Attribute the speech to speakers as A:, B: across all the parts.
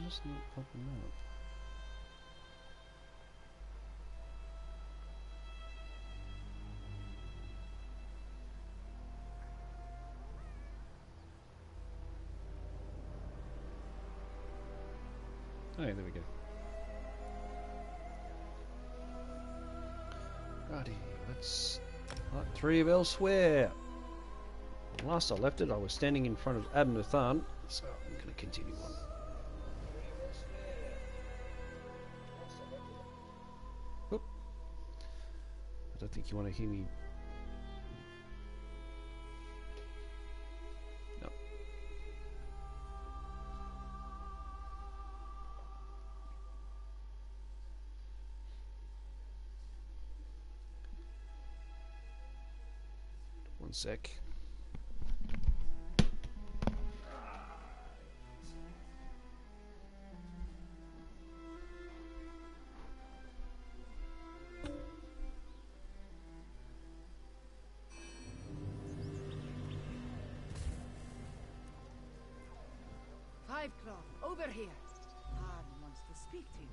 A: It's not popping up. Oh, yeah, there we go. Righty, let's part 3 of Elsweyr. Last I left it, I was standing in front of Abnathan, so I'm going to continue on. Oop. I don't think you want to hear me. No. One sec.
B: Over here. Han wants to speak to you.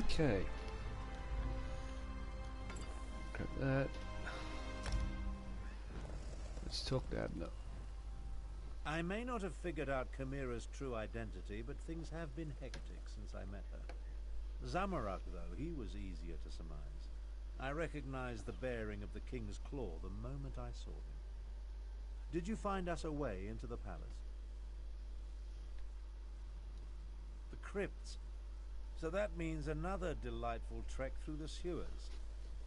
A: Okay. Grab that. Let's talk to Abner.
C: I may not have figured out Chimera's true identity, but things have been hectic since I met her. Zamorak, though, he was easier to surmise. I recognized the bearing of the King's Claw the moment I saw him. Did you find us a way into the palace? The crypts. So that means another delightful trek through the sewers.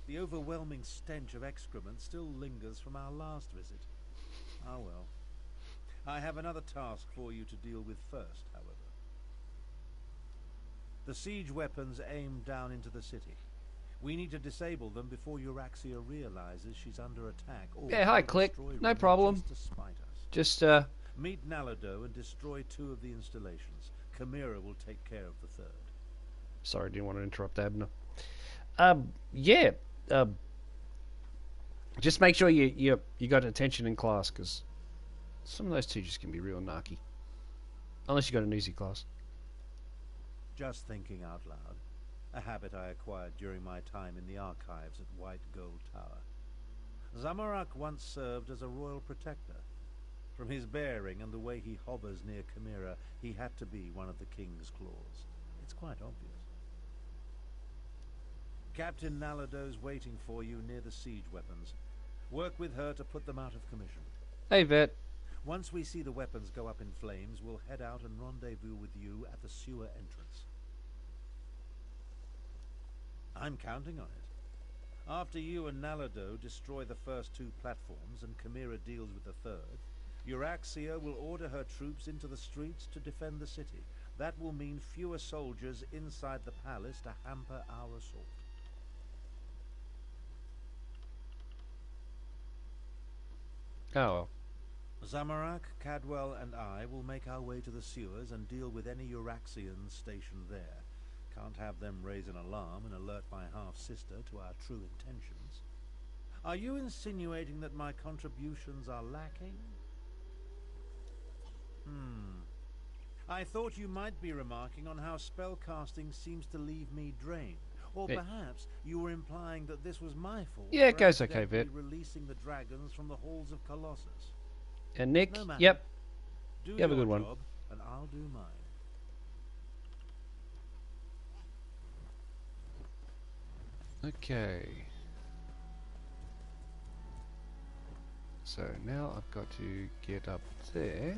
C: The overwhelming stench of excrement still lingers from our last visit. Ah well. I have another task for you to deal with first, however. The siege weapons aim down into the city. We need to disable them before Euraxia realizes she's under attack. Or
A: yeah, hi, Click. No problem.
C: Just to spite us.
A: Just,
C: Meet Nalado and destroy 2 of the installations. Chimera will take care of the 3rd.
A: Sorry, didn't want to interrupt Abner. Yeah. Just make sure you got attention in class, because some of those teachers can be real narky. Unless you got an easy class.
C: Just thinking out loud. A habit I acquired during my time in the archives at White Gold Tower. Zamorak once served as a royal protector. From his bearing and the way he hovers near Chimera, he had to be one of the King's Claws. It's quite obvious. Captain Nalado's waiting for you near the siege weapons. Work with her to put them out of commission.
A: Hey, Vet.
C: Once we see the weapons go up in flames, we'll head out and rendezvous with you at the sewer entrance. I'm counting on it. After you and Nalado destroy the first 2 platforms and Chimera deals with the 3rd, Euraxia will order her troops into the streets to defend the city. That will mean fewer soldiers inside the palace to hamper our assault.
A: Oh, well.
C: Zamorak, Cadwell, and I will make our way to the sewers and deal with any Euraxians stationed there. Can't have them raise an alarm and alert my half-sister to our true intentions. Are you insinuating that my contributions are lacking? I thought you might be remarking on how spellcasting seems to leave me drained. Or perhaps you were implying that this was my fault.
A: Yeah, it goes okay, Vet.
C: Releasing the dragons from the halls of Colossus.
A: And Nick,
C: No matter.
A: yep.
C: Do
A: You have a
C: your
A: good one.
C: job, and I'll do mine.
A: Okay. So now I've got to get up there.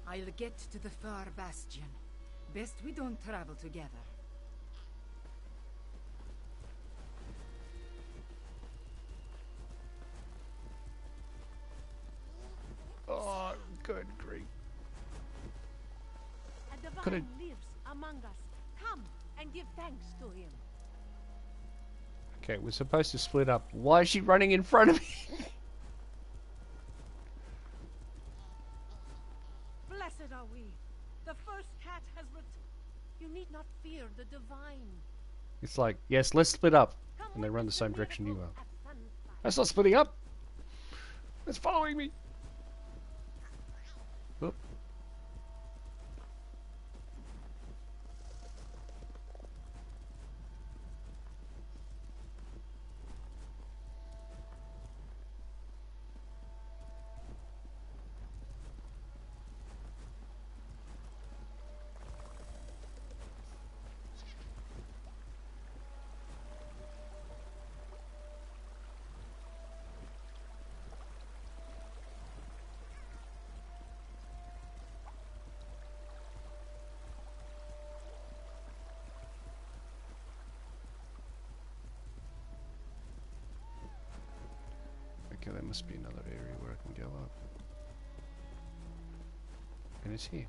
B: I'll get to the far bastion. Best we don't travel together.
A: Could
D: divine lives among us. Come and give thanks to him.
A: Okay, we're supposed to split up. Why is she running in front of me?
D: Blessed are we. The first cat has returned. You need not fear the divine.
A: It's like, yes, let's split up.
D: Come
A: And they run the
D: witness
A: same direction you
D: miracle
A: are.
D: at sunset.
A: That's not splitting up. It's following me. Oop. Okay, there must be another area where I can go up. And it's here.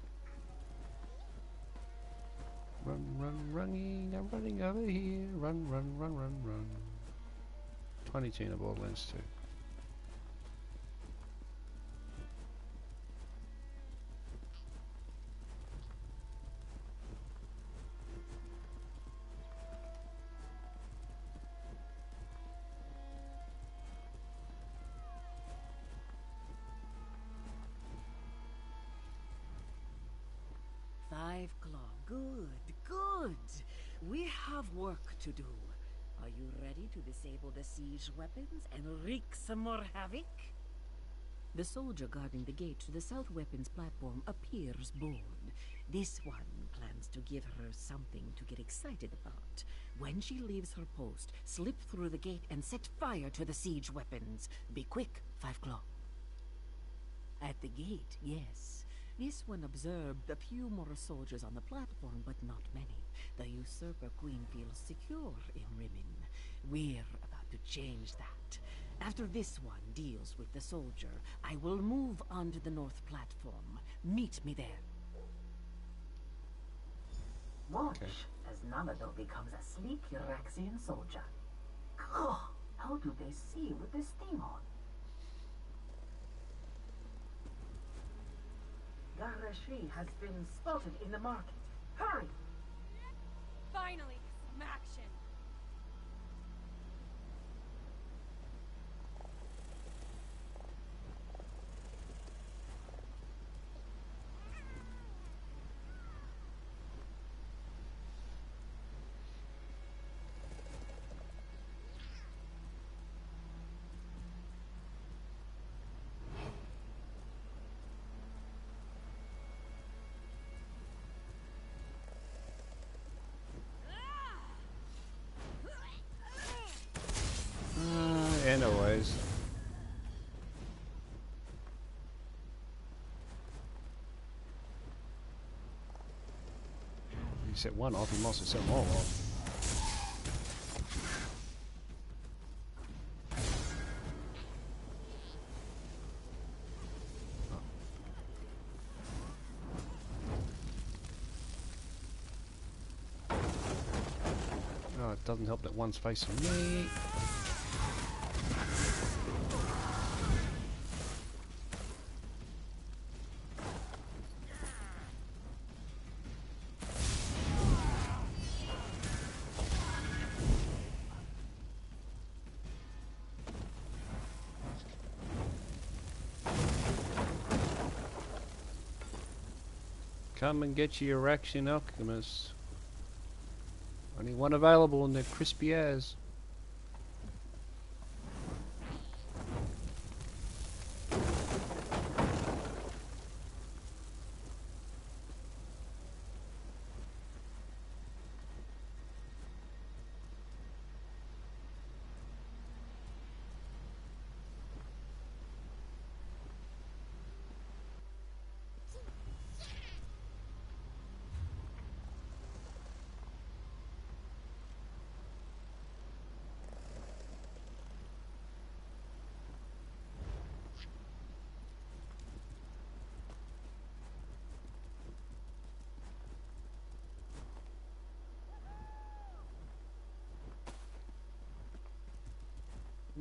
A: Run, run, running, I'm running over here. Run, run, run, run, run. 22 in Borderlands 2.
D: Five Claw. Good, good. We have work to do. Are you ready to disable the siege weapons and wreak some more havoc? The soldier guarding the gate to the south weapons platform appears bored. This one plans to give her something to get excited about. When she leaves her post, slip through the gate and set fire to the siege weapons. Be quick, Five Claw. At the gate, yes. This one observed a few more soldiers on the platform, but not many. The usurper queen feels secure in Rimmon. We're about to change that. After this one deals with the soldier, I will move on to the north platform. Meet me there.
E: Watch as Namado becomes a sleek Uraxian soldier. Oh, how do they see with this thing on? Garashi has been spotted in the market. Hurry!
D: Finally, some action.
A: Anyways. You set one off, you must have set them all off. Oh, it doesn't help that one's facing me. Come and get your Uraxian alchemist. Only one available and they're crispy as.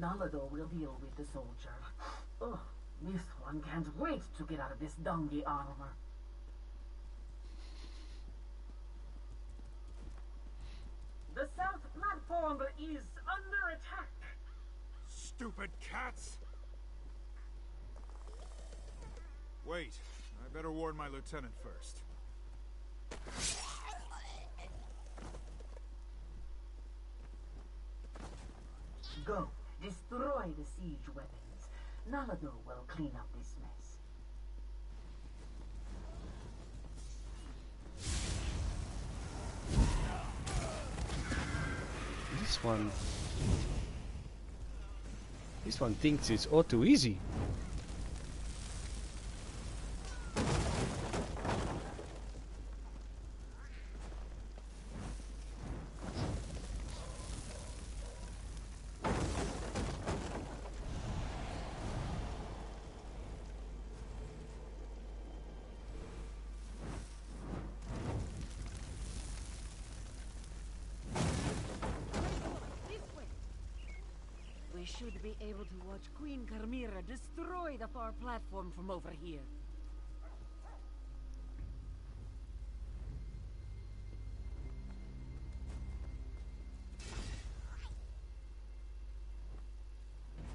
E: Nalado will deal with the soldier. Oh, this one can't wait to get out of this dungy armor. The south platform is under attack.
F: Stupid cats! Wait, I better warn my lieutenant first.
E: Go, destroy the siege weapons. Nalado will clean up this mess.
A: This one thinks it's all too easy.
D: We should be able to watch Queen Carmira destroy the far platform from over here.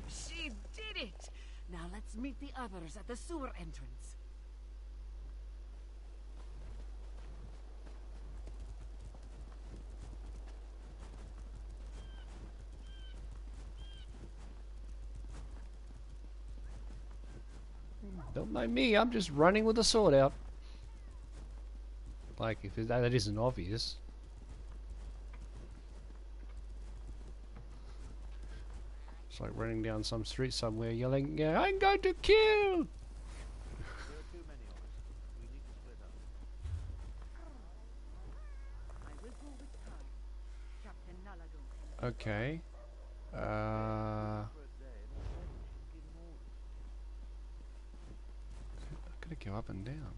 D: She did it! Now let's meet the others at the sewer entrance.
A: Don't mind me, I'm just running with the sword out. Like, if that isn't obvious. It's like running down some street somewhere yelling, "Yeah, I'm going to kill!"
C: There are too many of us. We need to split up.
B: I will go with time, Captain Nalado.
A: Okay.
C: For a day, and then we should get more.
A: I gotta go up and down.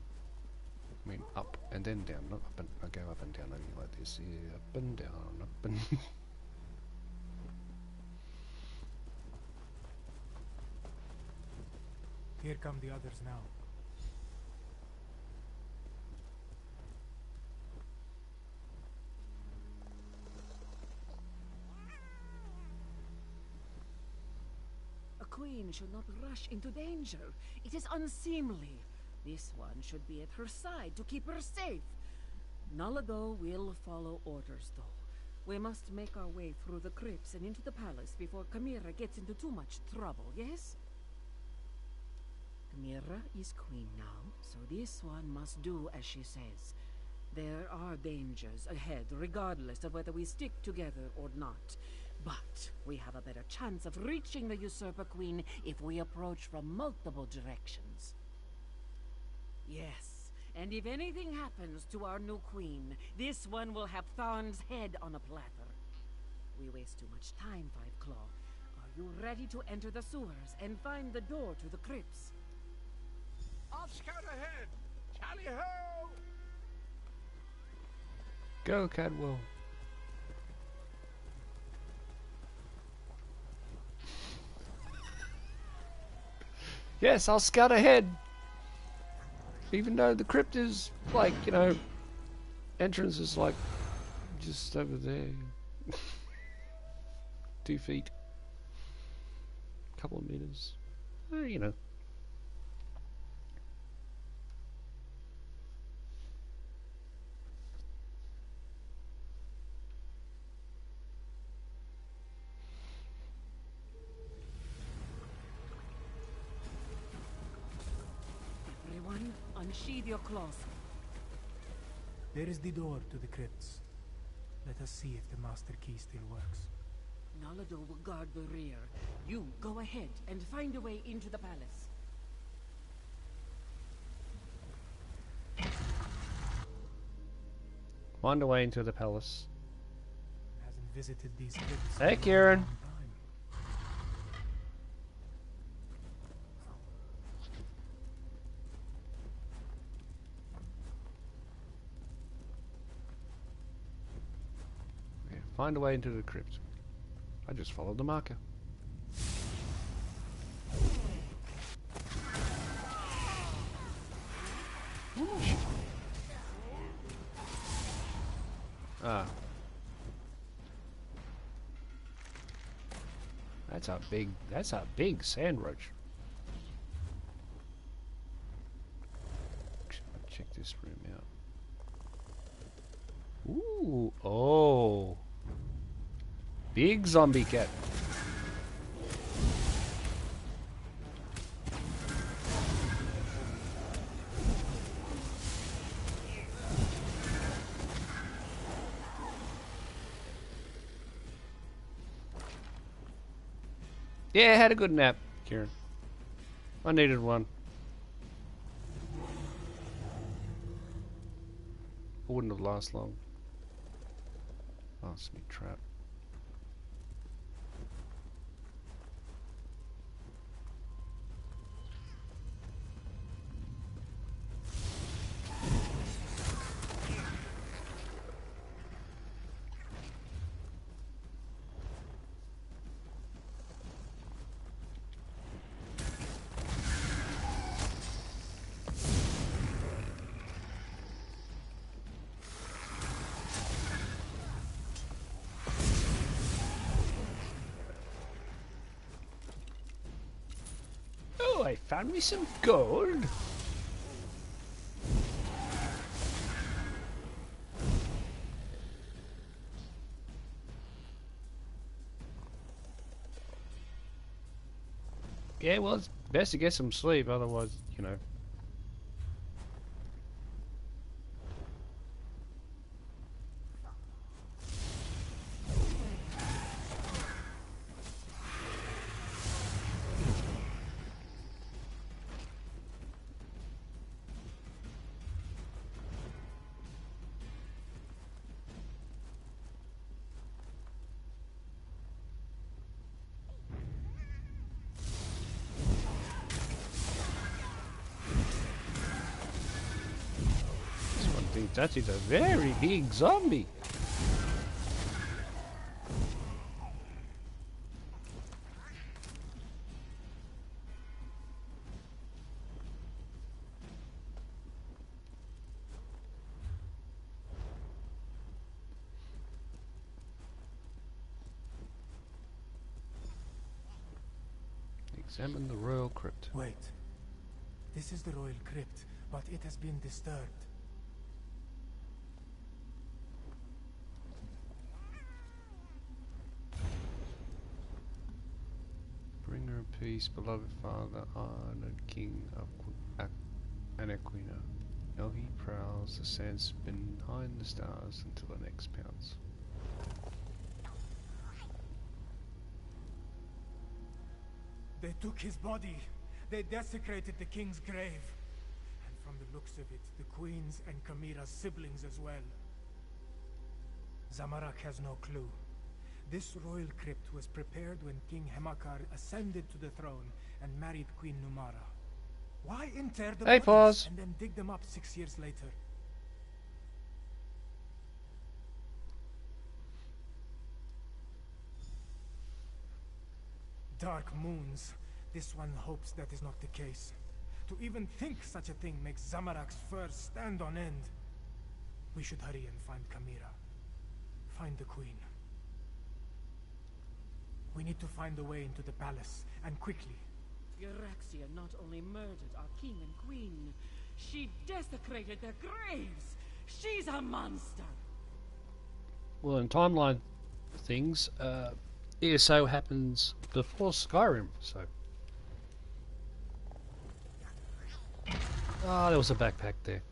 A: I mean, up and then down, not up and... I go up and down only like this. Yeah, up and down, up and...
G: Here come the others now.
D: A queen should not rush into danger. It is unseemly. This one should be at her side to keep her safe. Nalado will follow orders, though. We must make our way through the crypts and into the palace before Camira gets into too much trouble, yes? Camira is queen now, so this one must do as she says. There are dangers ahead, regardless of whether we stick together or not. But we have a better chance of reaching the usurper queen if we approach from multiple directions. Yes, and if anything happens to our new queen, this one will have Tharn's head on a platter. We waste too much time, Five Claw. Are you ready to enter the sewers and find the door to the crypts?
F: I'll scout ahead! Tally-ho!
A: Go, Cadwell. Yes, I'll scout ahead. Even though the crypt is, like, you know, entrance is, like, just over there. 2 feet. Couple of meters. You know.
D: Everyone, unsheathe your claws.
G: There is the door to the crypts. Let us see if the master key still works.
D: Nalado will guard the rear. You go ahead and find a way into the palace.
A: Find a way into the palace.
G: Hasn't visited these crypts.
A: Hey,
G: in a
A: Kieran.
G: long time.
A: Yeah, find a way into the crypt. I just followed the marker. That's a big sand roach. Check this room out. Ooh, oh. Big zombie cat. Yeah, I had a good nap, Kieran. I needed one. I wouldn't have lasted long. Oh, it's me trap. Oh, I found me some gold. Yeah, well, it's best to get some sleep, otherwise, you know. That is a very big zombie. Examine the royal crypt.
G: Wait. This is the royal crypt, but it has been disturbed.
A: Bringer of peace, beloved father, honored king of Anaquina. Now he prowls the sand spin behind the stars until the next pounce.
G: They took his body. They desecrated the king's grave. And from the looks of it, the queen's and Kamira's siblings as well. Zamorak has no clue. This royal crypt was prepared when King Hemakar ascended to the throne and married Queen Numara. Why inter the
A: Hey,
G: bodies
A: pause.
G: and then dig them up 6 years later? Dark moons. This one hopes that is not the case. To even think such a thing makes Zamorak's fur stand on end. We should hurry and find Kamira. Find the queen. We need to find a way into the palace, and quickly.
D: Euraxia not only murdered our king and queen, she desecrated their graves! She's a monster!
A: Well, in timeline things, ESO happens before Skyrim, so. Ah, there was a backpack there.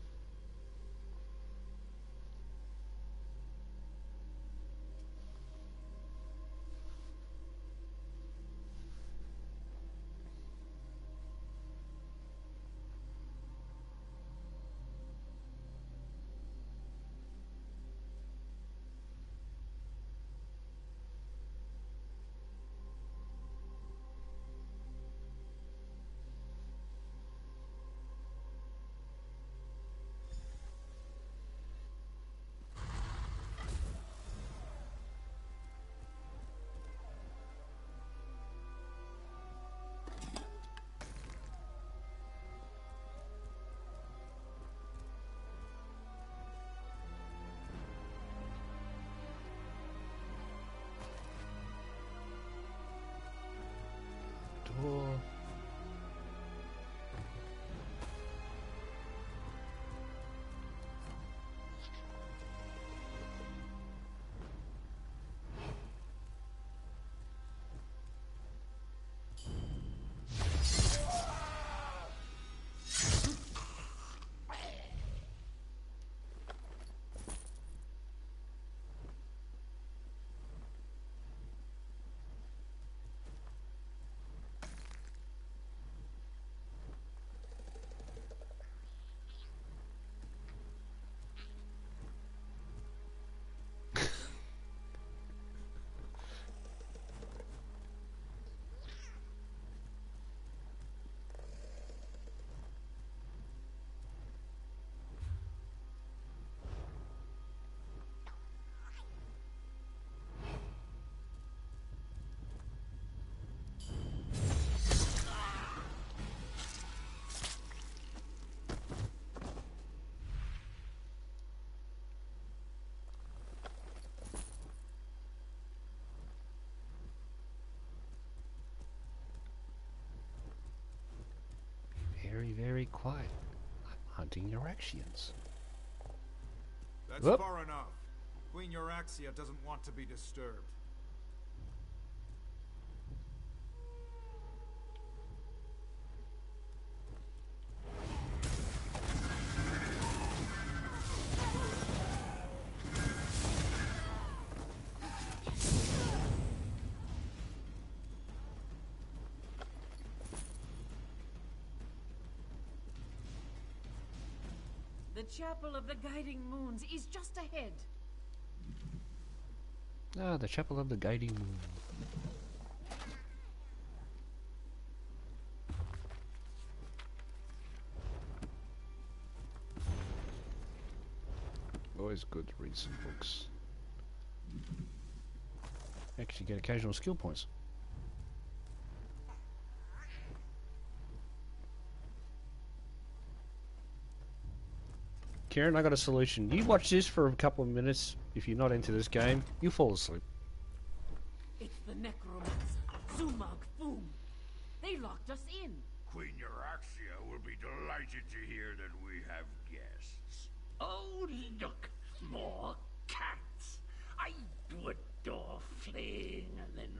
A: very quiet. I'm hunting Euraxians.
F: That's
A: Whoop.
F: far enough. Queen Euraxia doesn't want to be disturbed.
D: The Chapel of the Guiding Moons is just ahead.
A: Ah, the Chapel of the Guiding Moon. Always good to read some books. Actually get occasional skill points. Kieran, I got a solution. You watch this for a couple of minutes. If you're not into this game, you fall asleep.
D: It's the necromancer, Zumag Foom. They locked us in.
H: Queen Euraxia will be delighted to hear that we have guests.
I: Oh, look, more cats. I do adore flaying and then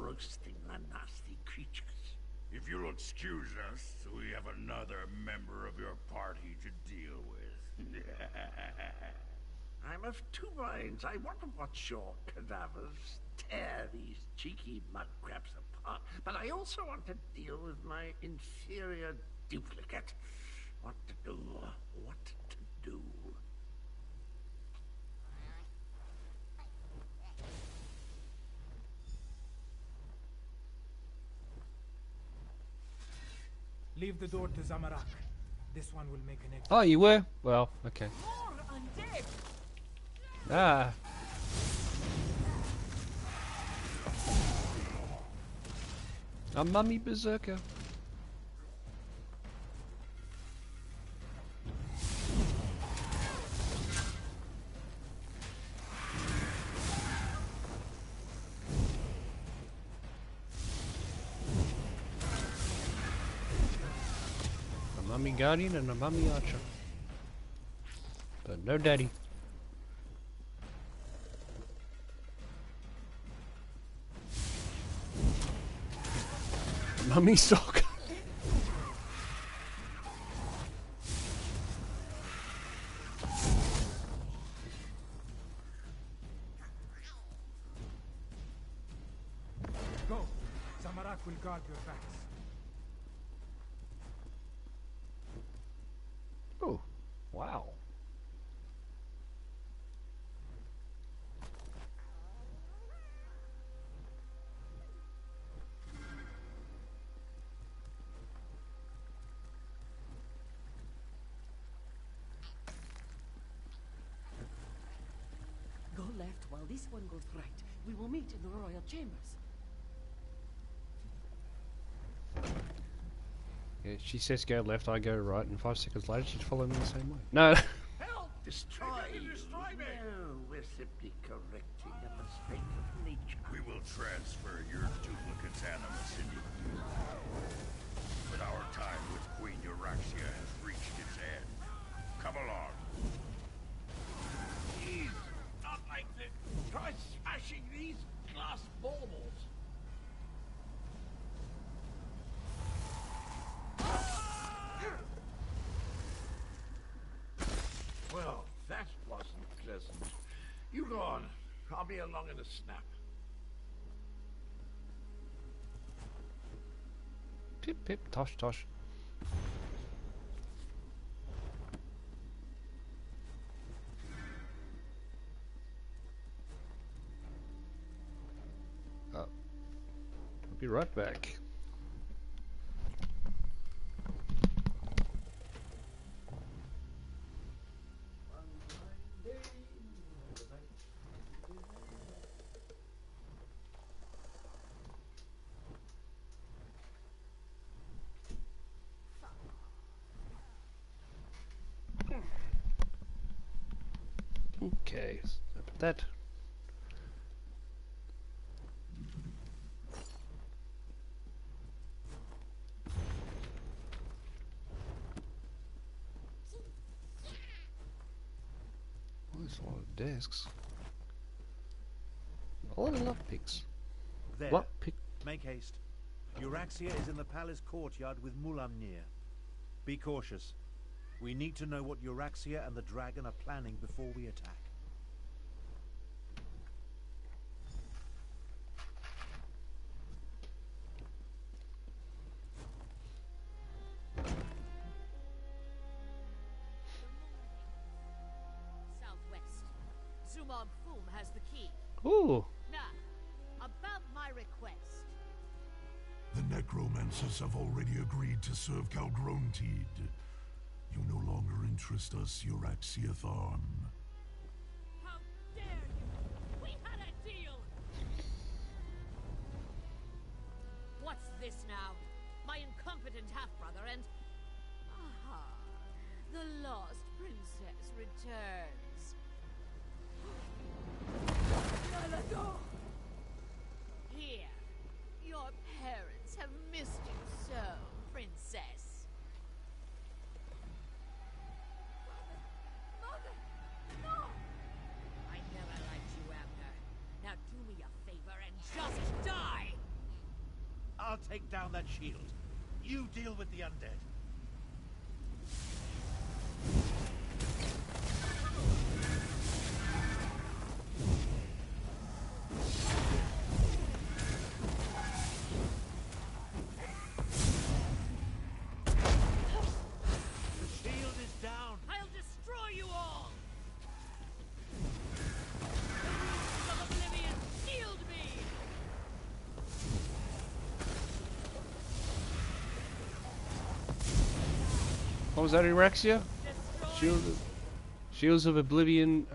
I: roasting the nasty creatures.
H: If you'll excuse us, we have another member of your party to deal with.
I: I'm of two minds. I want to watch your cadavers tear these cheeky mudcrabs apart, but I also want to deal with my inferior duplicate. What to do, what to do.
G: Leave the door to Zamarak. This one will make an exit.
A: Oh, you were? Well, okay.
D: More undead.
A: Ah. A mummy berserker. A mummy guardian and a mummy archer. But no daddy. Mummy sock.
G: Go. Zamarak will guard your backs.
A: Oh, wow.
D: Go left while this one goes right. We will meet in the royal chambers.
A: Yeah, she says go left, I go right, and 5 seconds later she's following me the same way. No.
I: Help! Destroy you! No, we're simply correcting a mistake of nature.
H: We will transfer your duplicate's animus into you. But our time with Queen Euraxia has reached its end. Come along.
I: Please, not like this. Try smashing these glass baubles. Well, that wasn't pleasant. You go on. I'll be along in a snap.
A: Pip, pip, tosh, tosh. I'll be right back. Okay, so put that. There's a lot of desks. A lot of lockpicks.
C: There.
A: What pick?
C: Make haste. Euraxia is in the palace courtyard with Mulamnir. Be cautious. We need to know what Euraxia and the dragon are planning before we attack.
J: Southwest. Zumog Foom has the key.
A: Ooh.
J: Now, about my request.
K: The necromancers have already agreed to serve Calgrontid. You no longer interest us, Euraxia Tharn.
J: How dare you! We had a deal! What's this now? My incompetent half-brother and... Aha! The lost princess returns. Here. Your parents have missed you so, princess. Mother! No! I never liked you, Abner. Now do me a favor and just die!
C: I'll take down that shield. You deal with the undead. The shield is down.
J: I'll destroy you all! The runes of oblivion shield me!
A: What was that, Euraxia?
J: Destroy
A: Shields of Oblivion,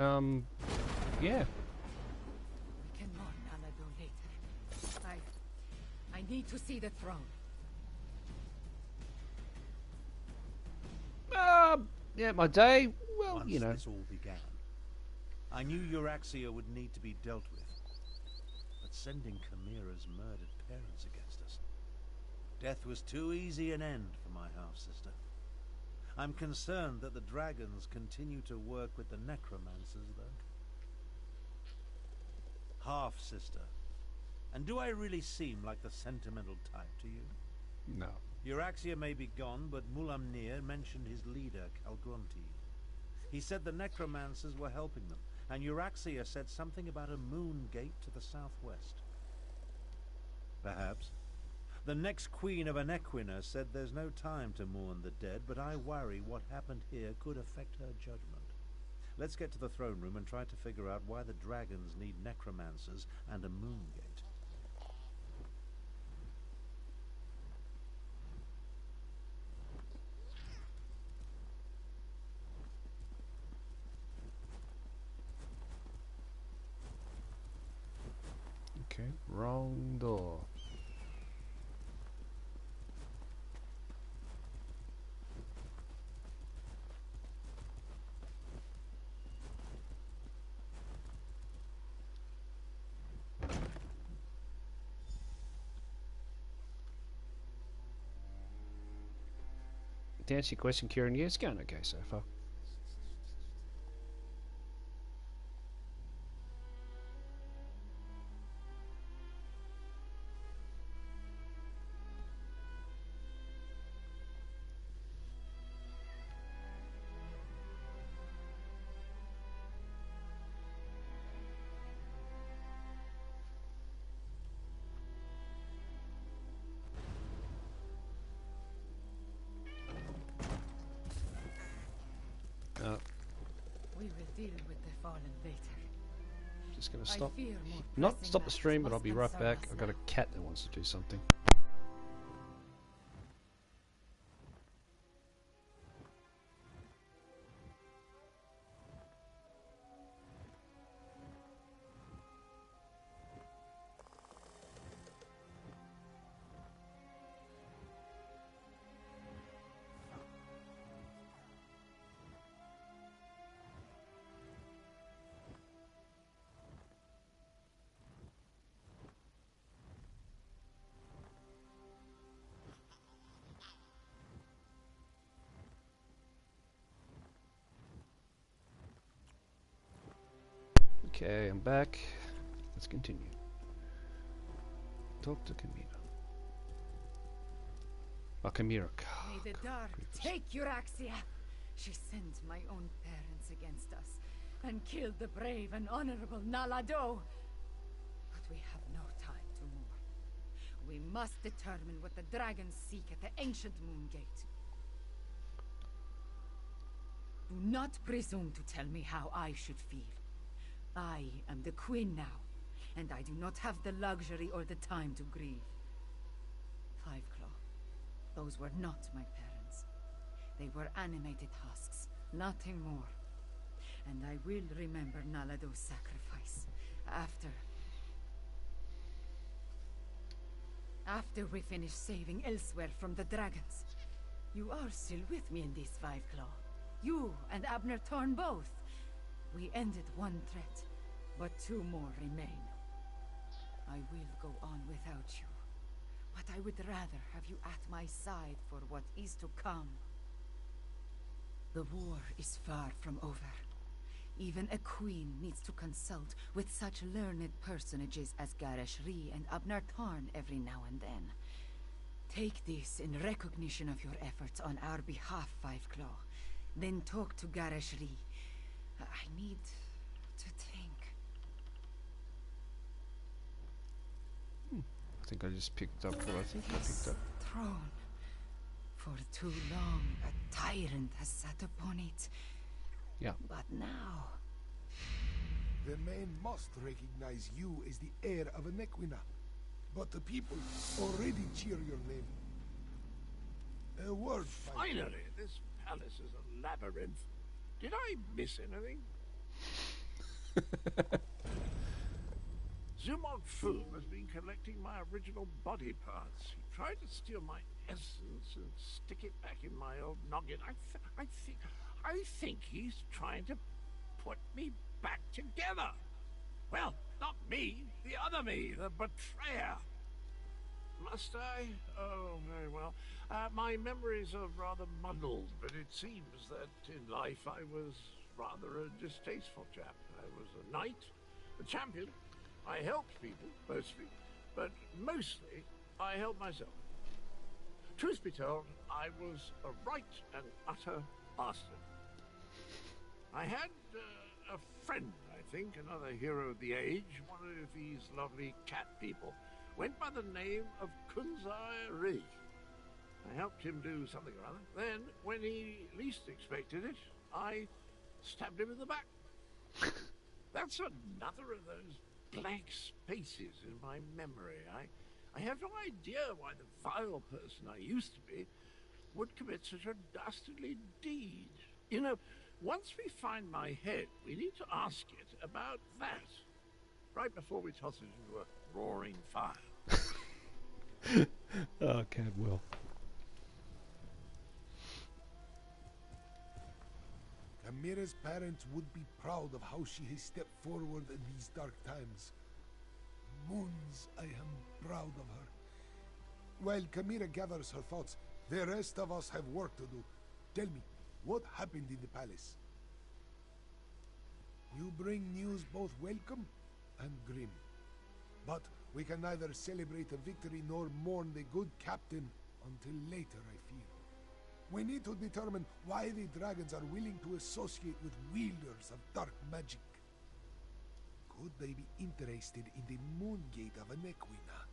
A: yeah.
B: We can mourn Nalado later. I need to see the throne.
A: Yeah, my day, well,
C: Once
A: you know.
C: this all began, I knew Euraxia would need to be dealt with. But sending Chimera's murdered parents against us, death was too easy an end for my half-sister. I'm concerned that the dragons continue to work with the necromancers, though. Half-sister. And do I really seem like the sentimental type to you?
A: No.
C: Euraxia may be gone, but Mulamnir mentioned his leader, Calgrontid. He said the necromancers were helping them, and Euraxia said something about a moon gate to the southwest. Perhaps. The next queen of Anequina said there's no time to mourn the dead, but I worry what happened here could affect her judgment. Let's get to the throne room and try to figure out why the dragons need necromancers and a moon gate.
A: Okay, wrong door. To answer your question, Kieran, yeah, it's going okay so far.
B: We will deal with the fallen later.
A: Just gonna
B: I
A: stop.
B: fear more
A: Not
B: pressing
A: stop the
B: matters
A: stream, but I'll
B: must
A: be right
B: concern
A: back.
B: us
A: I've got a
B: now.
A: cat that wants to do something. Okay, I'm back. Let's continue. Talk to Chimera. Oh, Chimera.
B: May the dark take Euraxia. She sent my own parents against us and killed the brave and honorable Nalado. But we have no time to mourn. We must determine what the dragons seek at the ancient moon gate. Do not presume to tell me how I should feel. I am the queen now, and I do not have the luxury or the time to grieve. Fiveclaw, those were not my parents. They were animated husks, nothing more. And I will remember Nalado's sacrifice after we finish saving Elsweyr from the dragons. You are still with me in this, Fiveclaw. You and Abner Thorn both. We ended one threat, but two more remain. I will go on without you, but I would rather have you at my side for what is to come. The war is far from over. Even a queen needs to consult with such learned personages as Garresh Ree and Abner Thorn every now and then. Take this in recognition of your efforts on our behalf, Fiveclaw. Then talk to Garresh Ree. I need to think.
A: I think I just picked up what I think I picked up.
B: Throne. For too long, a tyrant has sat upon it.
A: Yeah.
B: But now...
L: The men must recognize you as the heir of an Equina. But the people already cheer your name. A word,
I: Finally, this palace is a labyrinth. Did I miss anything? Zumog Fu has been collecting my original body parts. He tried to steal my essence and stick it back in my old noggin. I think he's trying to put me back together. Well, not me, the other me, the betrayer. Must I? Oh, very well. My memories are rather muddled, but it seems that in life I was rather a distasteful chap. I was a knight, a champion. I helped people, mostly, but mostly I helped myself. Truth be told, I was a right and utter bastard. I had a friend, I think, another hero of the age, one of these lovely cat people, went by the name of Kunzai Ri. I helped him do something or other. Then, when he least expected it, I stabbed him in the back. That's another of those blank spaces in my memory. I have no idea why the vile person I used to be would commit such a dastardly deed. You know, once we find my head, we need to ask it about that. Right before we toss it into a roaring fire.
A: Oh, Cadwell.
L: Chimera's parents would be proud of how she has stepped forward in these dark times. Moons, I am proud of her. While Chimera gathers her thoughts, the rest of us have work to do. Tell me, what happened in the palace? You bring news both welcome and grim. But we can neither celebrate a victory nor mourn the good captain until later, I fear. We need to determine why the dragons are willing to associate with wielders of dark magic. Could they be interested in the moon gate of an Equina?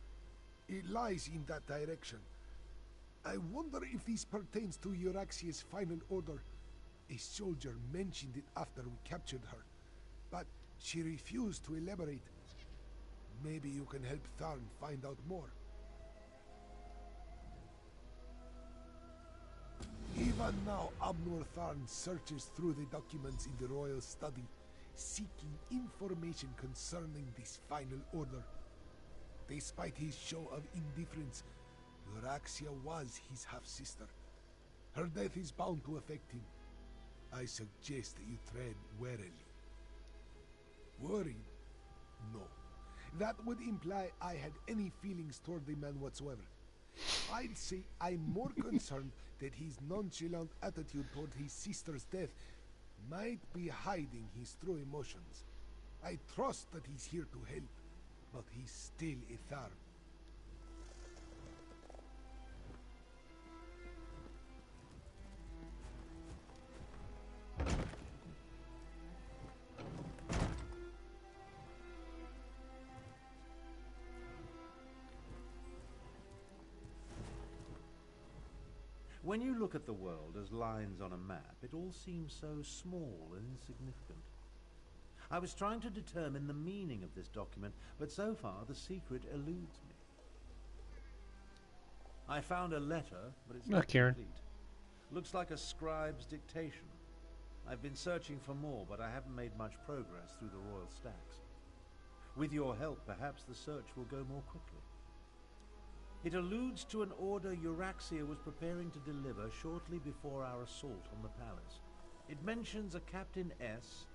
L: It lies in that direction. I wonder if this pertains to Euraxia's final order. A soldier mentioned it after we captured her, but she refused to elaborate. Maybe you can help Tharn find out more. Even now, Abnor Tharn searches through the documents in the royal study, seeking information concerning this final order. Despite his show of indifference, Euraxia was his half-sister. Her death is bound to affect him. I suggest that you tread warily. Worried? No. That would imply I had any feelings toward the man whatsoever. I'd say I'm more concerned that his nonchalant attitude toward his sister's death might be hiding his true emotions. I trust that he's here to help, but he's still Ithar.
C: When you look at the world as lines on a map, it all seems so small and insignificant. I was trying to determine the meaning of this document, but so far the secret eludes me. I found a letter, but it's not complete. Looks like a scribe's dictation. I've been searching for more, but I haven't made much progress through the royal stacks. With your help, perhaps the search will go more quickly. It alludes to an order Euraxia was preparing to deliver shortly before our assault on the palace. It mentions a Captain S,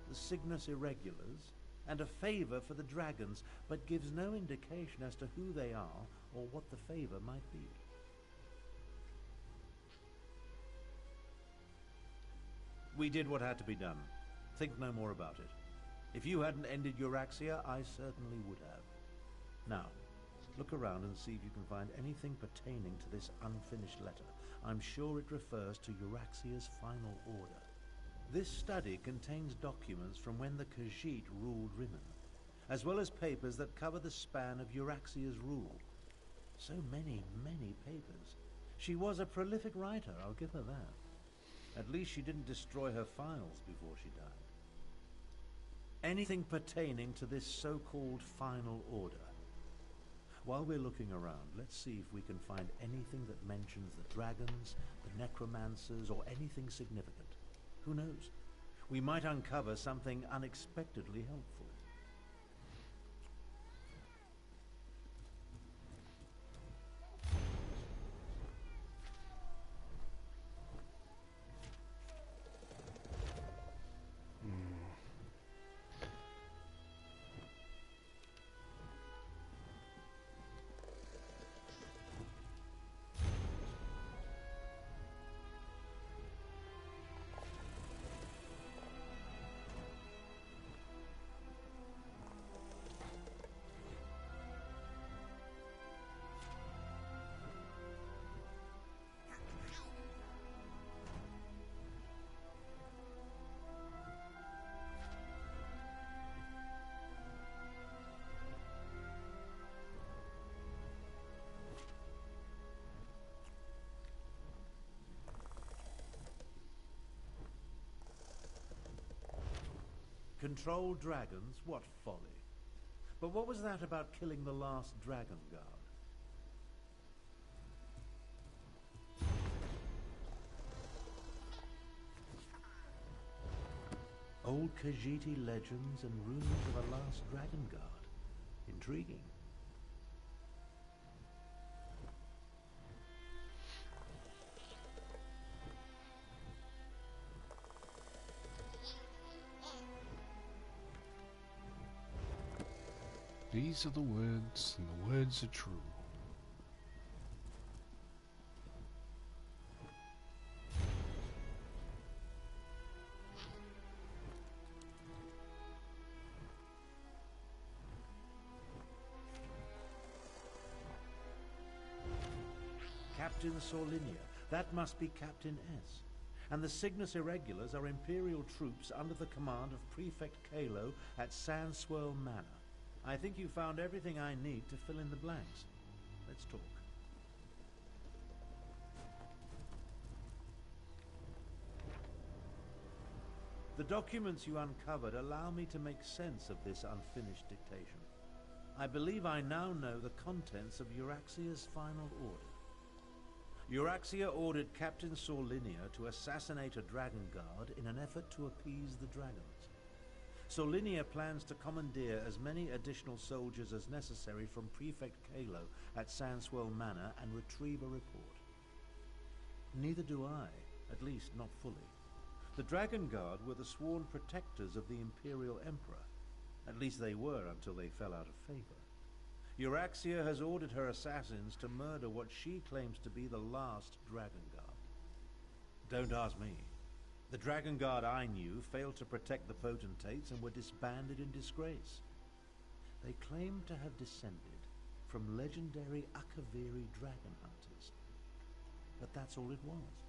C: the Cygnus Irregulars, and a favor for the dragons, but gives no indication as to who they are or what the favor might be. We did what had to be done. Think no more about it. If you hadn't ended Euraxia, I certainly would have. Now, look around and see if you can find anything pertaining to this unfinished letter. I'm sure it refers to Euraxia's final order. This study contains documents from when the Khajiit ruled Rimmon, as well as papers that cover the span of Euraxia's rule. So many, many papers. She was a prolific writer, I'll give her that. At least she didn't destroy her files before she died. Anything pertaining to this so-called final order. While we're looking around, let's see if we can find anything that mentions the dragons, the necromancers, or anything significant. Who knows? We might uncover something unexpectedly helpful. Control dragons? What folly. But what was that about killing the last dragon guard? Old Khajiiti legends and rumors of a last dragon guard. Intriguing.
A: These are the words, and the words are true.
C: Captain Solinia. That must be Captain S. And the Cygnus Irregulars are Imperial troops under the command of Prefect Kalo at Sandswirl Manor. I think you found everything I need to fill in the blanks. Let's talk. The documents you uncovered allow me to make sense of this unfinished dictation. I believe I now know the contents of Euraxia's final order. Euraxia ordered Captain Solinia to assassinate a dragon guard in an effort to appease the dragons. Solinia plans to commandeer as many additional soldiers as necessary from Prefect Kalo at Sandswirl Manor and retrieve a report. Neither do I, at least not fully. The Dragon Guard were the sworn protectors of the Imperial Emperor. At least they were until they fell out of favor. Euraxia has ordered her assassins to murder what she claims to be the last Dragon Guard. Don't ask me. The Dragon Guard I knew failed to protect the potentates and were disbanded in disgrace. They claimed to have descended from legendary Akaviri dragon hunters. But that's all it was.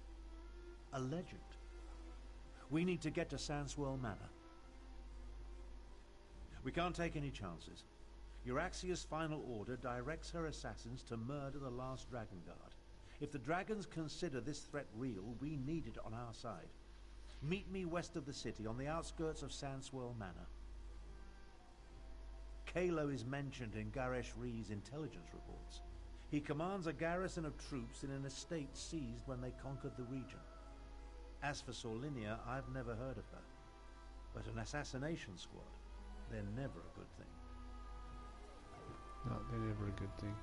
C: A legend. We need to get to Sandswell Manor. We can't take any chances. Euraxia's final order directs her assassins to murder the last Dragon Guard. If the dragons consider this threat real, we need it on our side. Meet me west of the city, on the outskirts of Sandswell Manor. Kalo is mentioned in Garesh Ree's intelligence reports. He commands a garrison of troops in an estate seized when they conquered the region. As for Sorlinia, I've never heard of her. But an assassination squad, they're never a good thing.
A: No, they're never a good thing.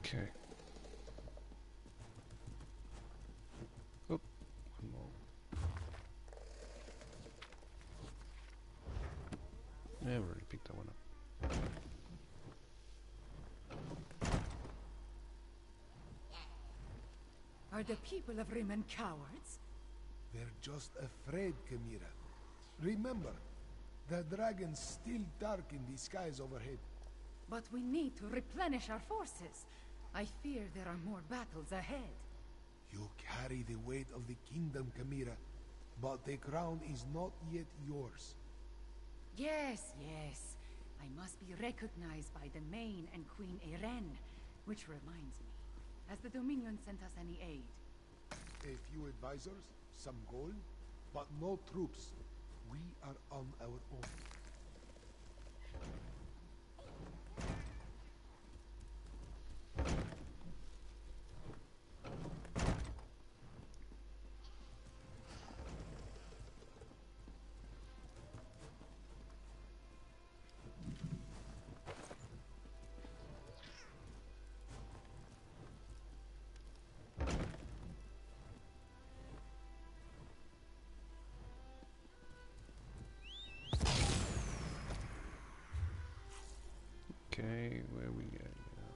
A: Okay. Oop, one more. Yeah, I've already picked that one up.
B: Are the people of Rimmon cowards?
L: They're just afraid, Chimera. Remember, the dragon's still dark in the skies overhead.
B: But we need to replenish our forces. I fear there are more battles ahead.
L: You carry the weight of the kingdom, Chimera, but the crown is not yet yours.
B: Yes, yes. I must be recognized by the Main and Queen Eren. Which reminds me, has the Dominion sent us any aid?
L: A few advisors, some gold, but no troops. We are on our own.
A: Okay, where we at now?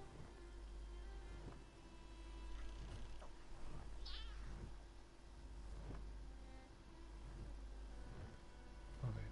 A: Okay.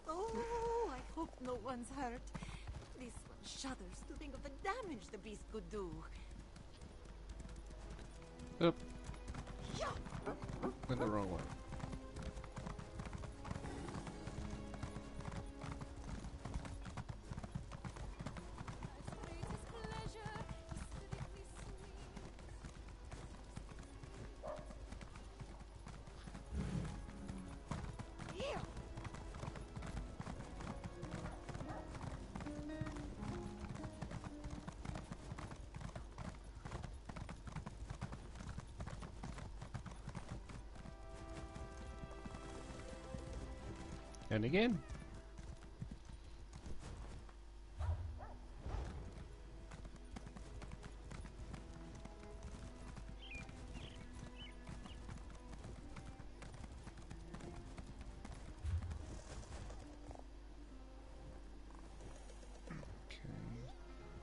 D: Oh, I hope no one's hurt. This one shudders to think of the damage the beast could do.
A: Oop. Went the wrong way. And again.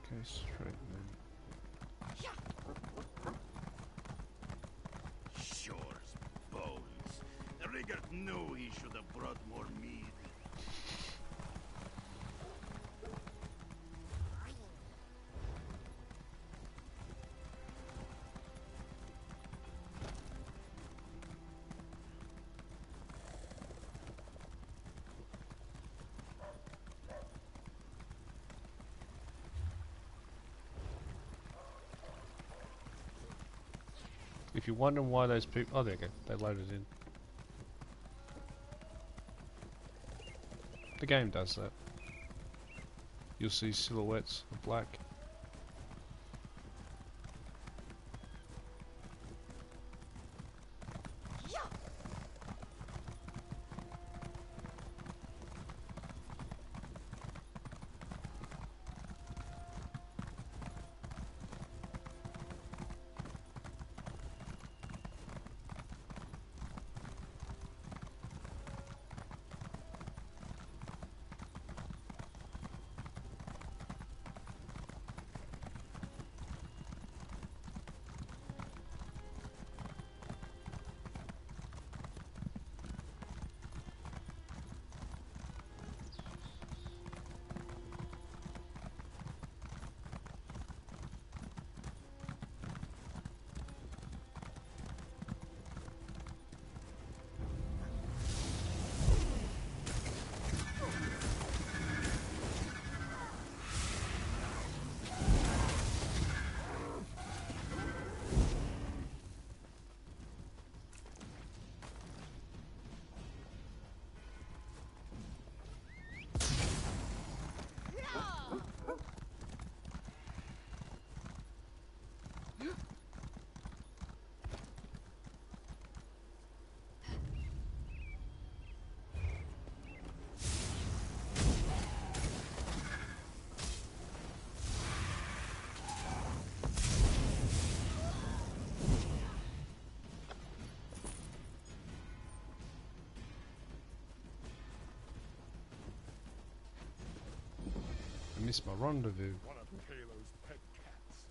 A: Okay, straight then.
H: Sure as bones. The rigger knew he should have brought more mead.
A: If you're wondering why those people... Oh, there you go. They loaded in. The game does that. You'll see silhouettes of black. I missed my rendezvous.
K: One of Kalo's pet cats.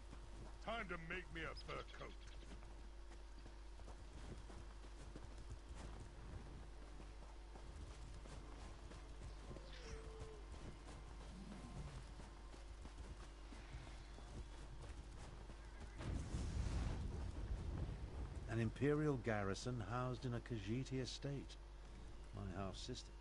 K: Time to make me a fur coat.
C: An Imperial garrison housed in a Khajiiti estate. My half-sister.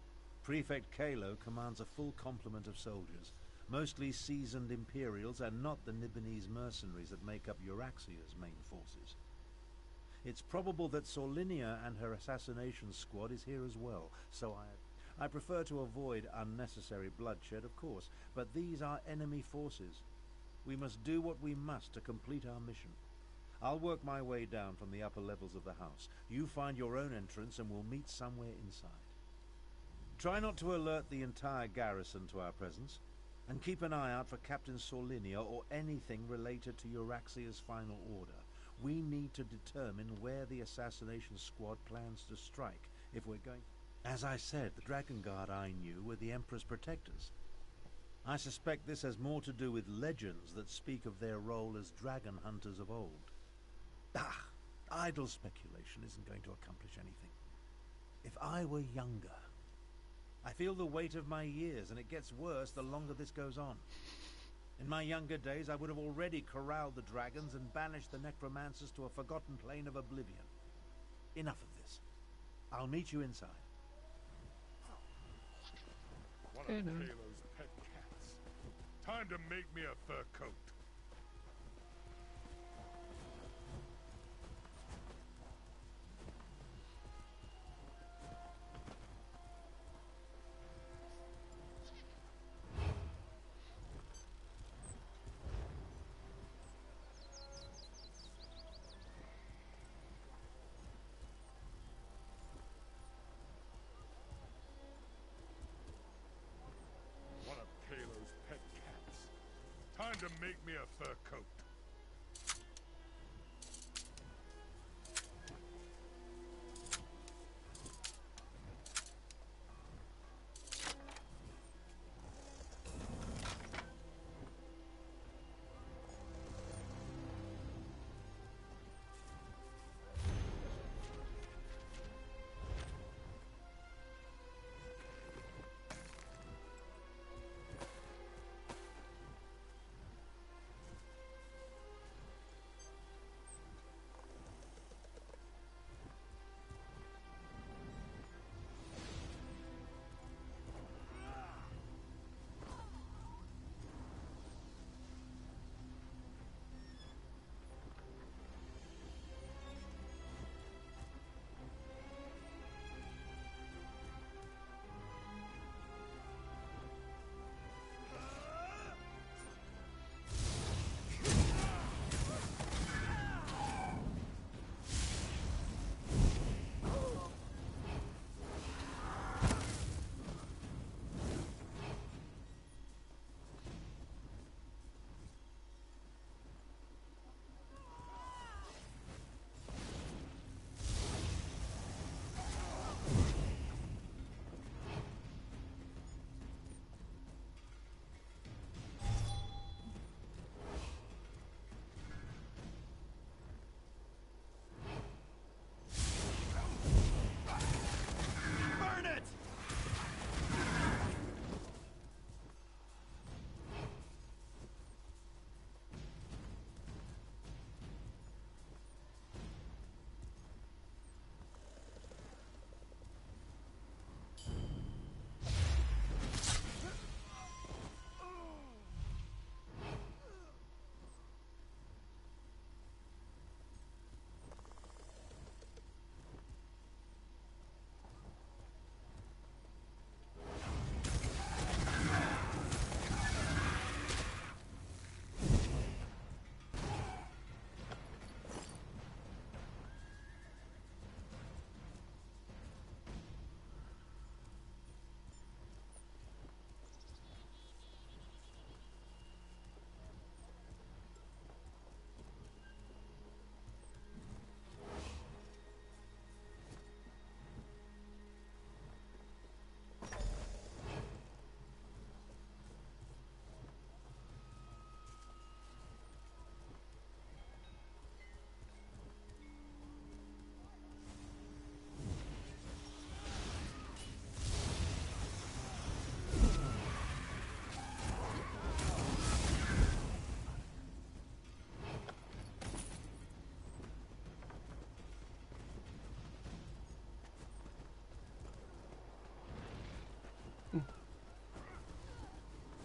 C: Prefect Kalo commands a full complement of soldiers, mostly seasoned Imperials and not the Nibonese mercenaries that make up Euraxia's main forces. It's probable that Sorlinia and her assassination squad is here as well, so I prefer to avoid unnecessary bloodshed, of course, but these are enemy forces. We must do what we must to complete our mission. I'll work my way down from the upper levels of the house. You find your own entrance and we'll meet somewhere inside. Try not to alert the entire garrison to our presence, and keep an eye out for Captain Sorlinia or anything related to Euraxia's final order. We need to determine where the assassination squad plans to strike if we're going... As I said, the Dragon Guard I knew were the Emperor's protectors. I suspect this has more to do with legends that speak of their role as dragon hunters of old. Idle speculation isn't going to accomplish anything. If I were younger... I feel the weight of my years, and it gets worse the longer this goes on. In my younger days, I would have already corralled the dragons and banished the necromancers to a forgotten plane of oblivion. Enough of this. I'll meet you inside.
K: One of Kalo's pet cats. Time to make me a fur coat. to make me a fur coat.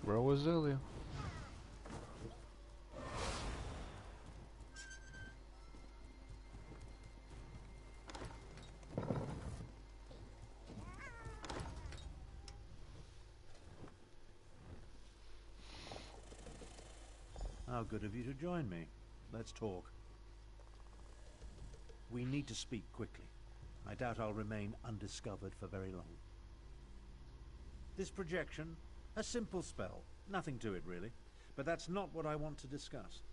A: Where was earlier?
C: How good of you to join me. Let's talk. We need to speak quickly. I doubt I'll remain undiscovered for very long. This projection, a simple spell. Nothing to it, really. But that's not what I want to discuss.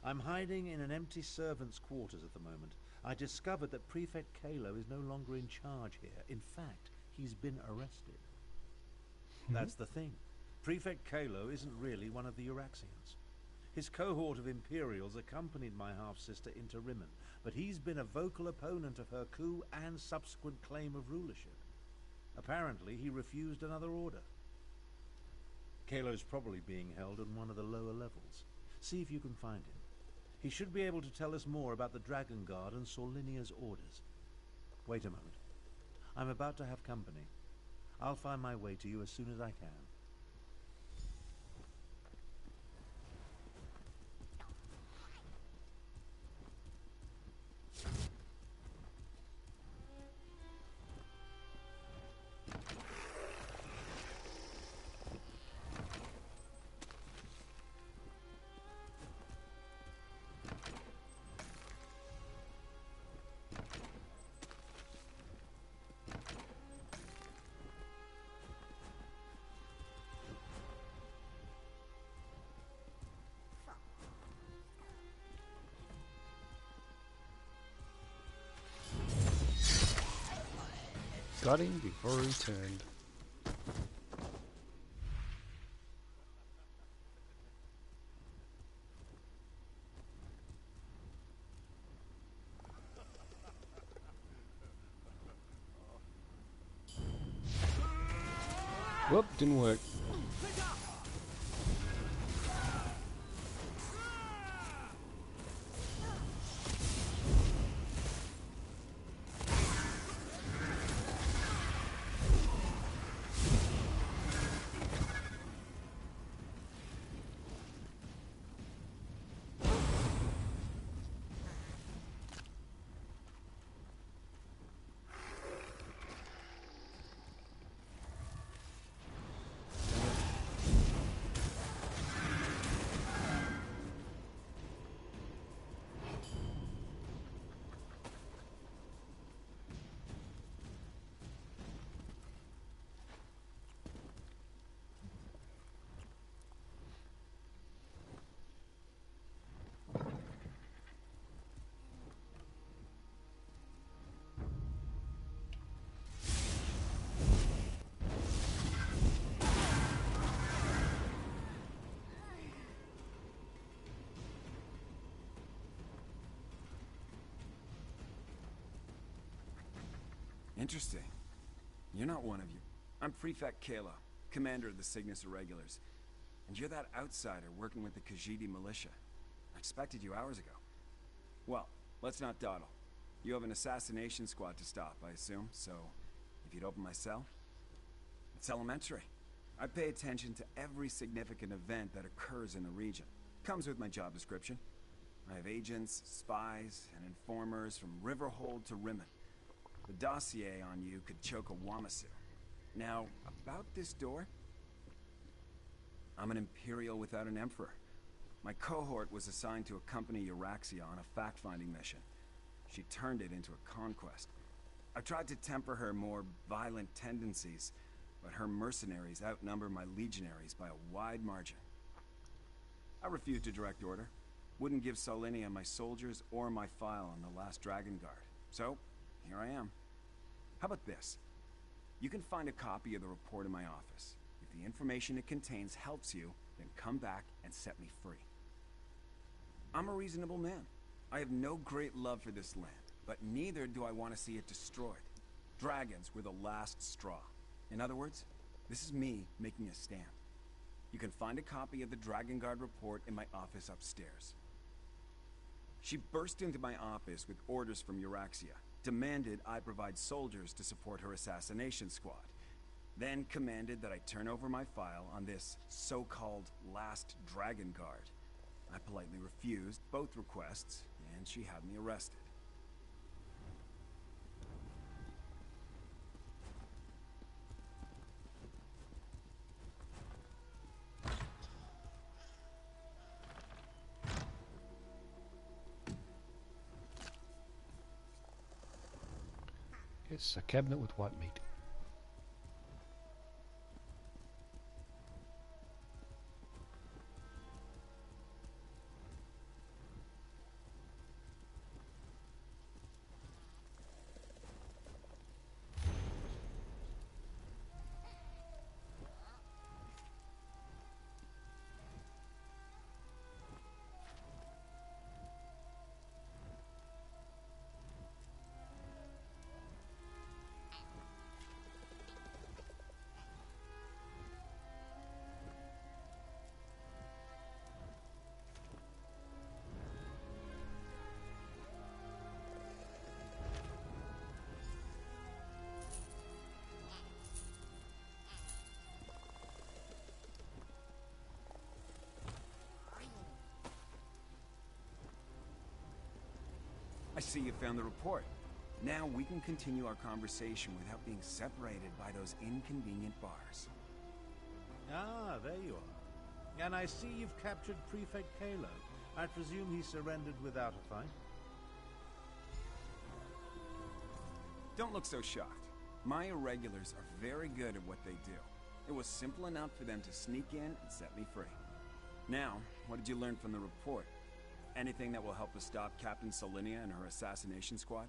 C: I'm hiding in an empty servant's quarters at the moment. I discovered that Prefect Kalo is no longer in charge here. In fact, he's been arrested. That's the thing. Prefect Kalo isn't really one of the Euraxians. His cohort of Imperials accompanied my half-sister into Rimmen, but he's been a vocal opponent of her coup and subsequent claim of rulership. Apparently, he refused another order. Kalo's probably being held on one of the lower levels. See if you can find him. He should be able to tell us more about the Dragon Guard and Sorlinia's orders. Wait a moment. I'm about to have company. I'll find my way to you as soon as I can.
A: Got him before he turned. Whoop, didn't work.
M: Interesting. You're not one of you. I'm Prefect Kalo, commander of the Cygnus Irregulars. And you're that outsider working with the Khajiit militia. I expected you hours ago. Well, let's not dawdle. You have an assassination squad to stop, I assume, so if you'd open my cell? It's elementary. I pay attention to every significant event that occurs in the region. Comes with my job description. I have agents, spies, and informers from Riverhold to Rimmen. The dossier on you could choke a Wamasu. Now, about this door? I'm an Imperial without an Emperor. My cohort was assigned to accompany Euraxia on a fact-finding mission. She turned it into a conquest. I tried to temper her more violent tendencies, but her mercenaries outnumber my legionaries by a wide margin. I refused a direct order. Wouldn't give Solinia my soldiers or my file on the last Dragon Guard. So, here I am. How about this? You can find a copy of the report in my office. If the information it contains helps you, then come back and set me free. I'm a reasonable man. I have no great love for this land, but neither do I want to see it destroyed. Dragons were the last straw. In other words, this is me making a stand. You can find a copy of the Dragon Guard report in my office upstairs. She burst into my office with orders from Euraxia, demanded I provide soldiers to support her assassination squad, then commanded that I turn over my file on this so-called last Dragon Guard. I politely refused both requests, and she had me arrested.
A: Yes, a cabinet with white meat.
M: I see you found the report. Now we can continue our conversation without being separated by those inconvenient bars.
C: Ah, there you are. And I see you've captured Prefect Kalo. I presume he surrendered without a fight?
M: Don't look so shocked. My irregulars are very good at what they do. It was simple enough for them to sneak in and set me free. Now, what did you learn from the report? Anything that will help us stop Captain Solinia and her assassination squad?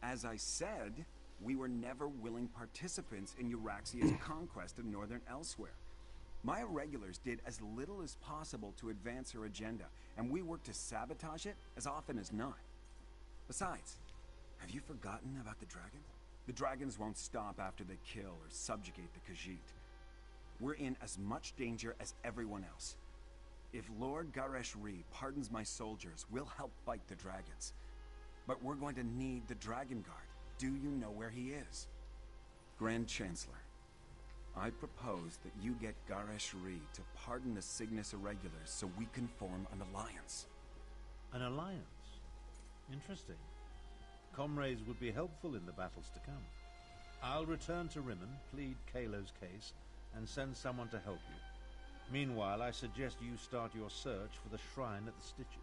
M: As I said, we were never willing participants in Euraxia's conquest of northern Elsweyr. My irregulars did as little as possible to advance her agenda, and we worked to sabotage it as often as not. Besides, have you forgotten about the dragons? The dragons won't stop after they kill or subjugate the Khajiit. We're in as much danger as everyone else. If Lord Garesh-Ri pardons my soldiers, we'll help fight the dragons. But we're going to need the Dragon Guard. Do you know where he is? Grand Chancellor, I propose that you get Garesh-Ri to pardon the Cygnus Irregulars so we can form an alliance.
C: An alliance? Interesting. Comrades would be helpful in the battles to come. I'll return to Rimmon, plead Kalo's case, and send someone to help you. Meanwhile, I suggest you start your search for the shrine at the Stitches.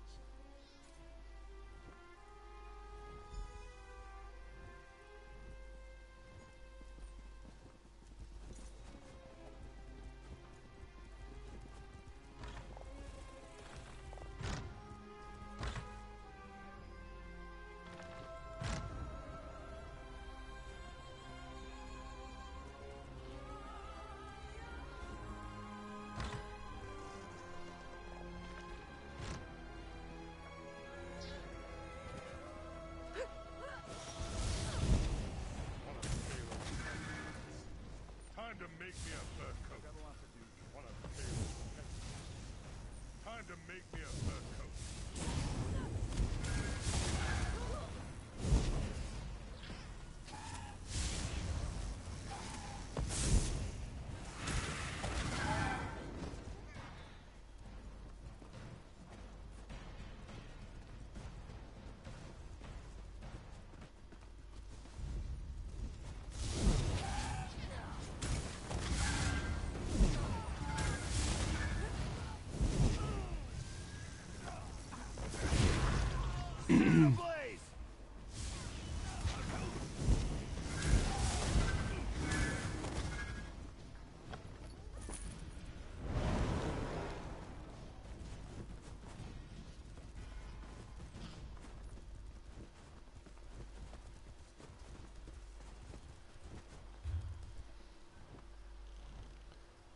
K: Time to make me a fur coat. One of Kalo's pets. Time to make me a fur coat.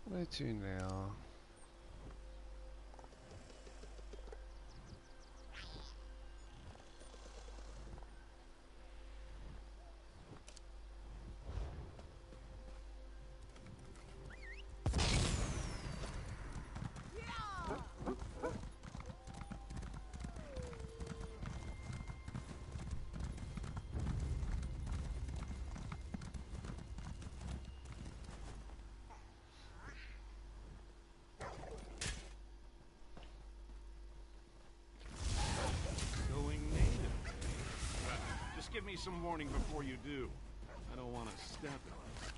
A: Where to now?
N: Give me some warning before you do. I don't want to step on it.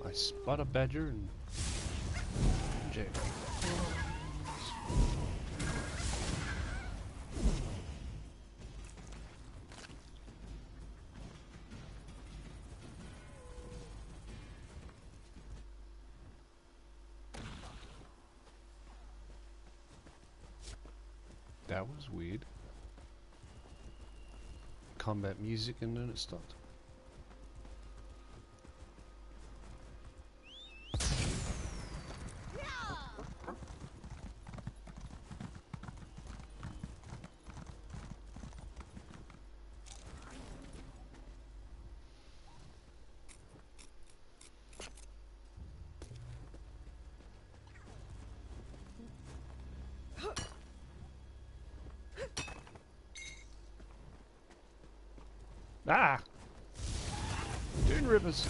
A: I spot a badger and jail. That was weird. Combat music and then it stopped. Ah! Dune Rivers.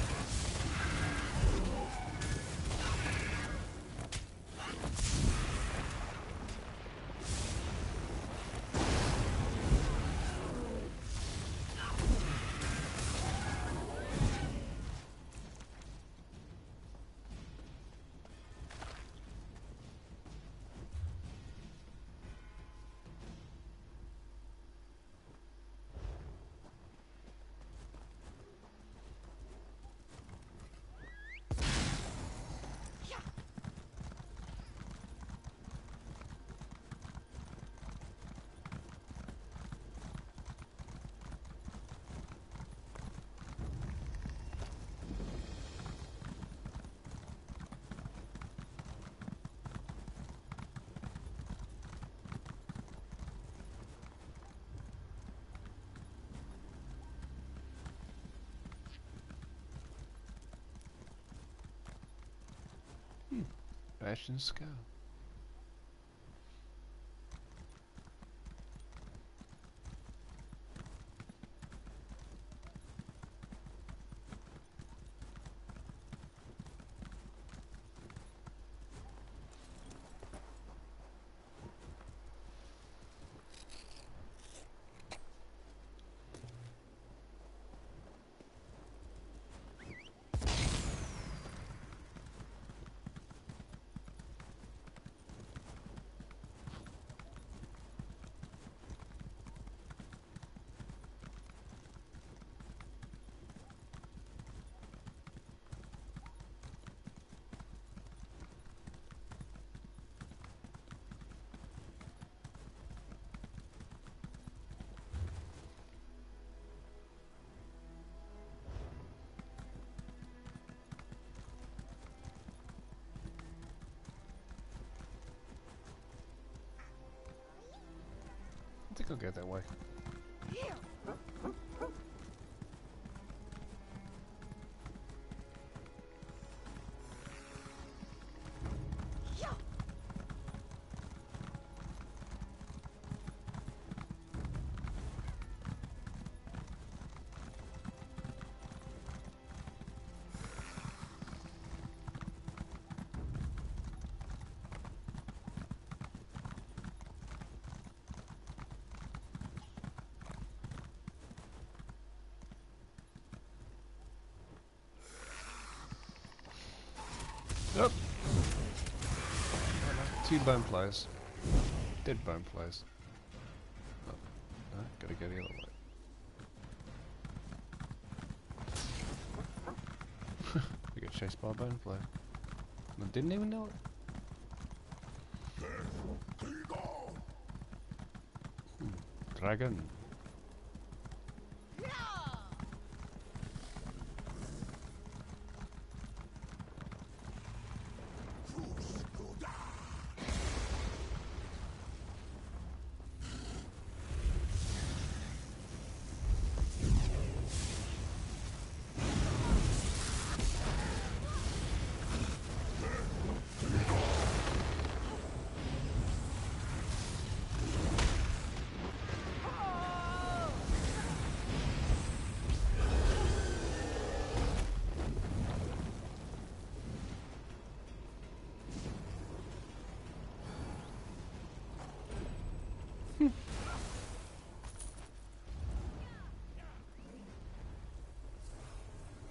A: Fashion Scout. I think I'll go that way. Yep. Two bone players. Dead bone players. Oh, no, gotta go the other way. We got chased by a bone player. I didn't even know it. Dragon.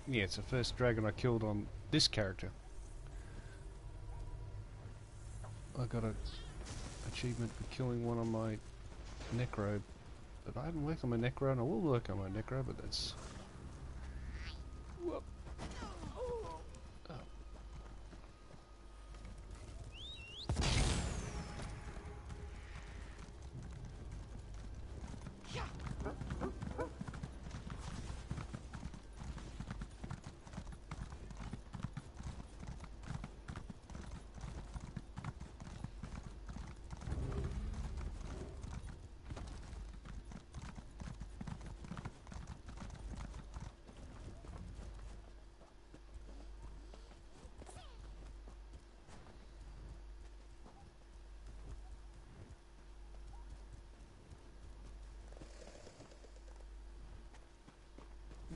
A: Yeah, it's the first dragon I killed on this character. I got a achievement for killing one on my Necro, but I haven't worked on my Necro, and I will work on my Necro, but that's... Whoop. Oh.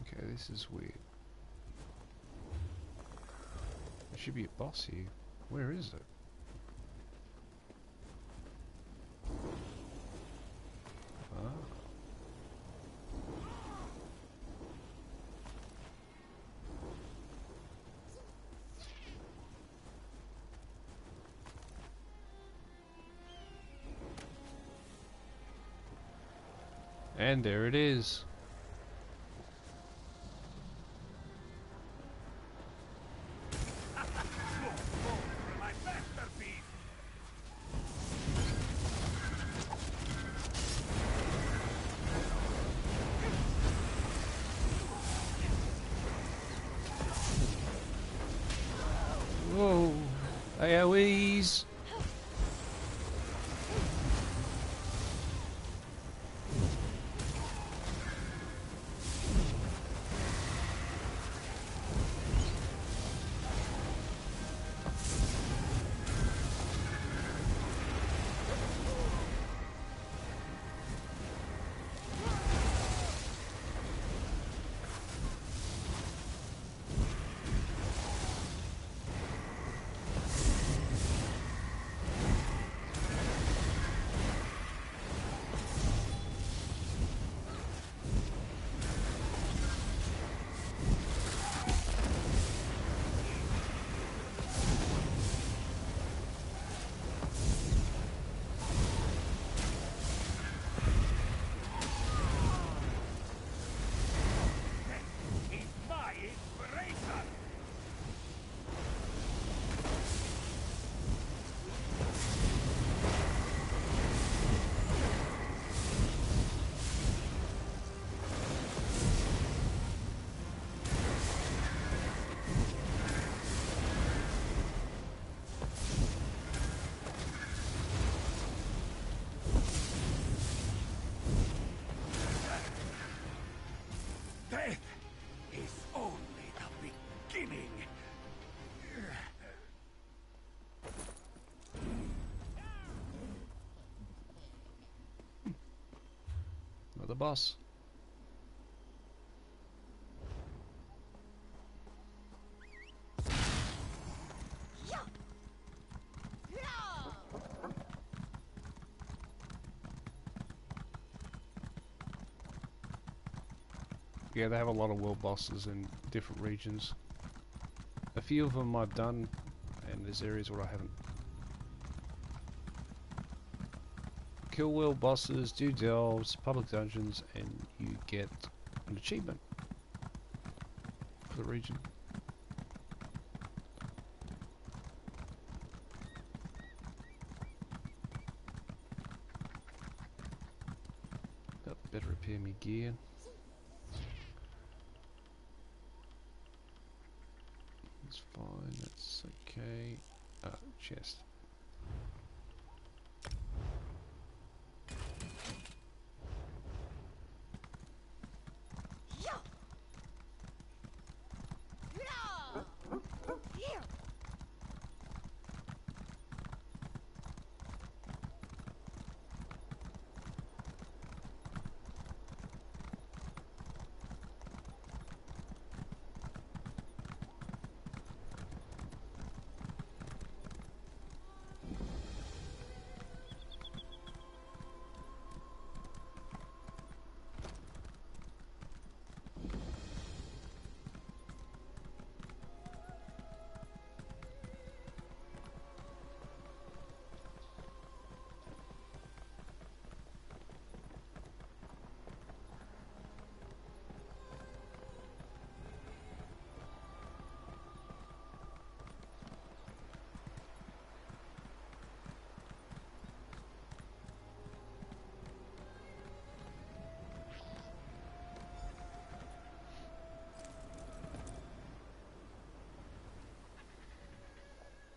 A: Okay, this is weird. There should be a boss here. Where is it? Ah. And there it is. Whoa, AoEs.
I: Death is only the beginning.
A: Another boss. Yeah, they have a lot of world bosses in different regions. A few of them I've done, and there's areas where I haven't. Kill world bosses, do delves, public dungeons, and you get an achievement for the region. Better repair my gear. That's fine, that's okay. Chest.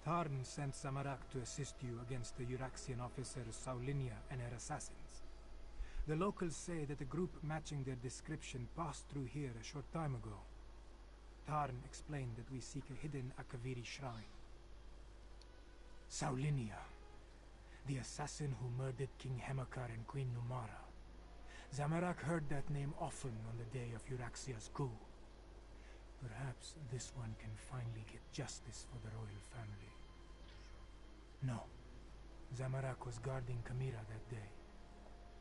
G: Tarn sent Samarak to assist you against the Uraxian officers Saulinia and her assassins. The locals say that a group matching their description passed through here a short time ago. Tarn explained that we seek a hidden Akaviri shrine. Saulinia, the assassin who murdered King Hemakar and Queen Numara. Zamorak heard that name often on the day of Euraxia's coup. Perhaps this one can finally get justice for the royal family. No. Zamorak was guarding Kamira that day.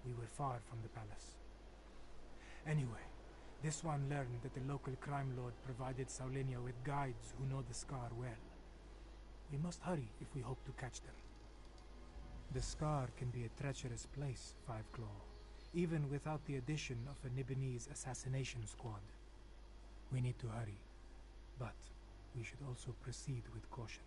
G: We were far from the palace. Anyway, this one learned that the local crime lord provided Saulinia with guides who know the Scar well. We must hurry if we hope to catch them. The Scar can be a treacherous place, Fiveclaw, even without the addition of a Nibonese assassination squad. We need to hurry, but we should also proceed with caution.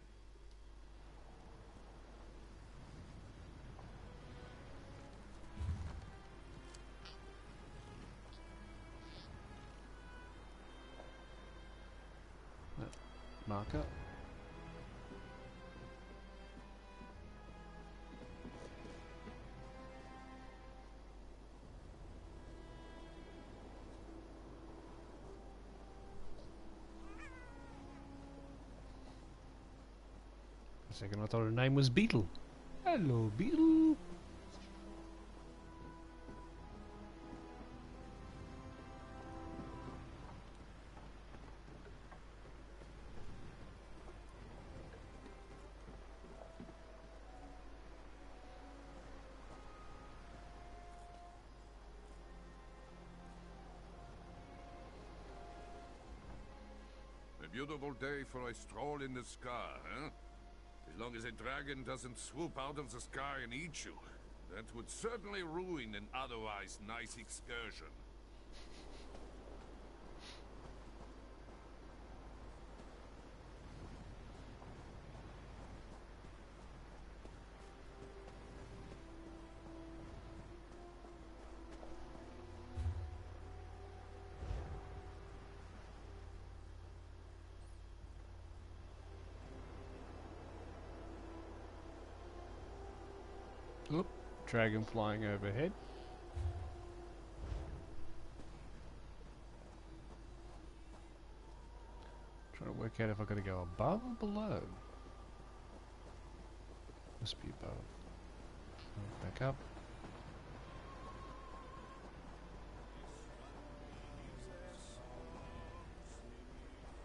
A: Marker. For a second I thought her name was Beetle. Hello, Beetle.
O: A beautiful day for a stroll in the sky, huh? As long as a dragon doesn't swoop out of the sky and eat you. That would certainly ruin an otherwise nice excursion.
A: Oop, dragon flying overhead. Trying to work out if I gotta go above or below. Must be above. Back up.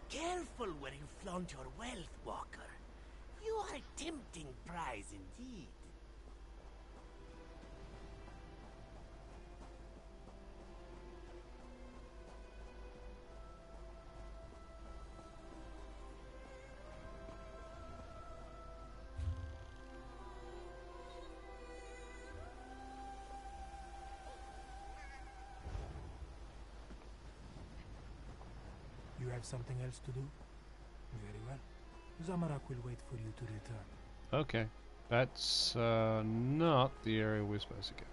P: Careful where you flaunt your wealth, Walker. You are a tempting prize indeed.
G: You have something else to do? Very well. Zamorak will wait for you to return.
A: Okay, that's not the area we're supposed to go.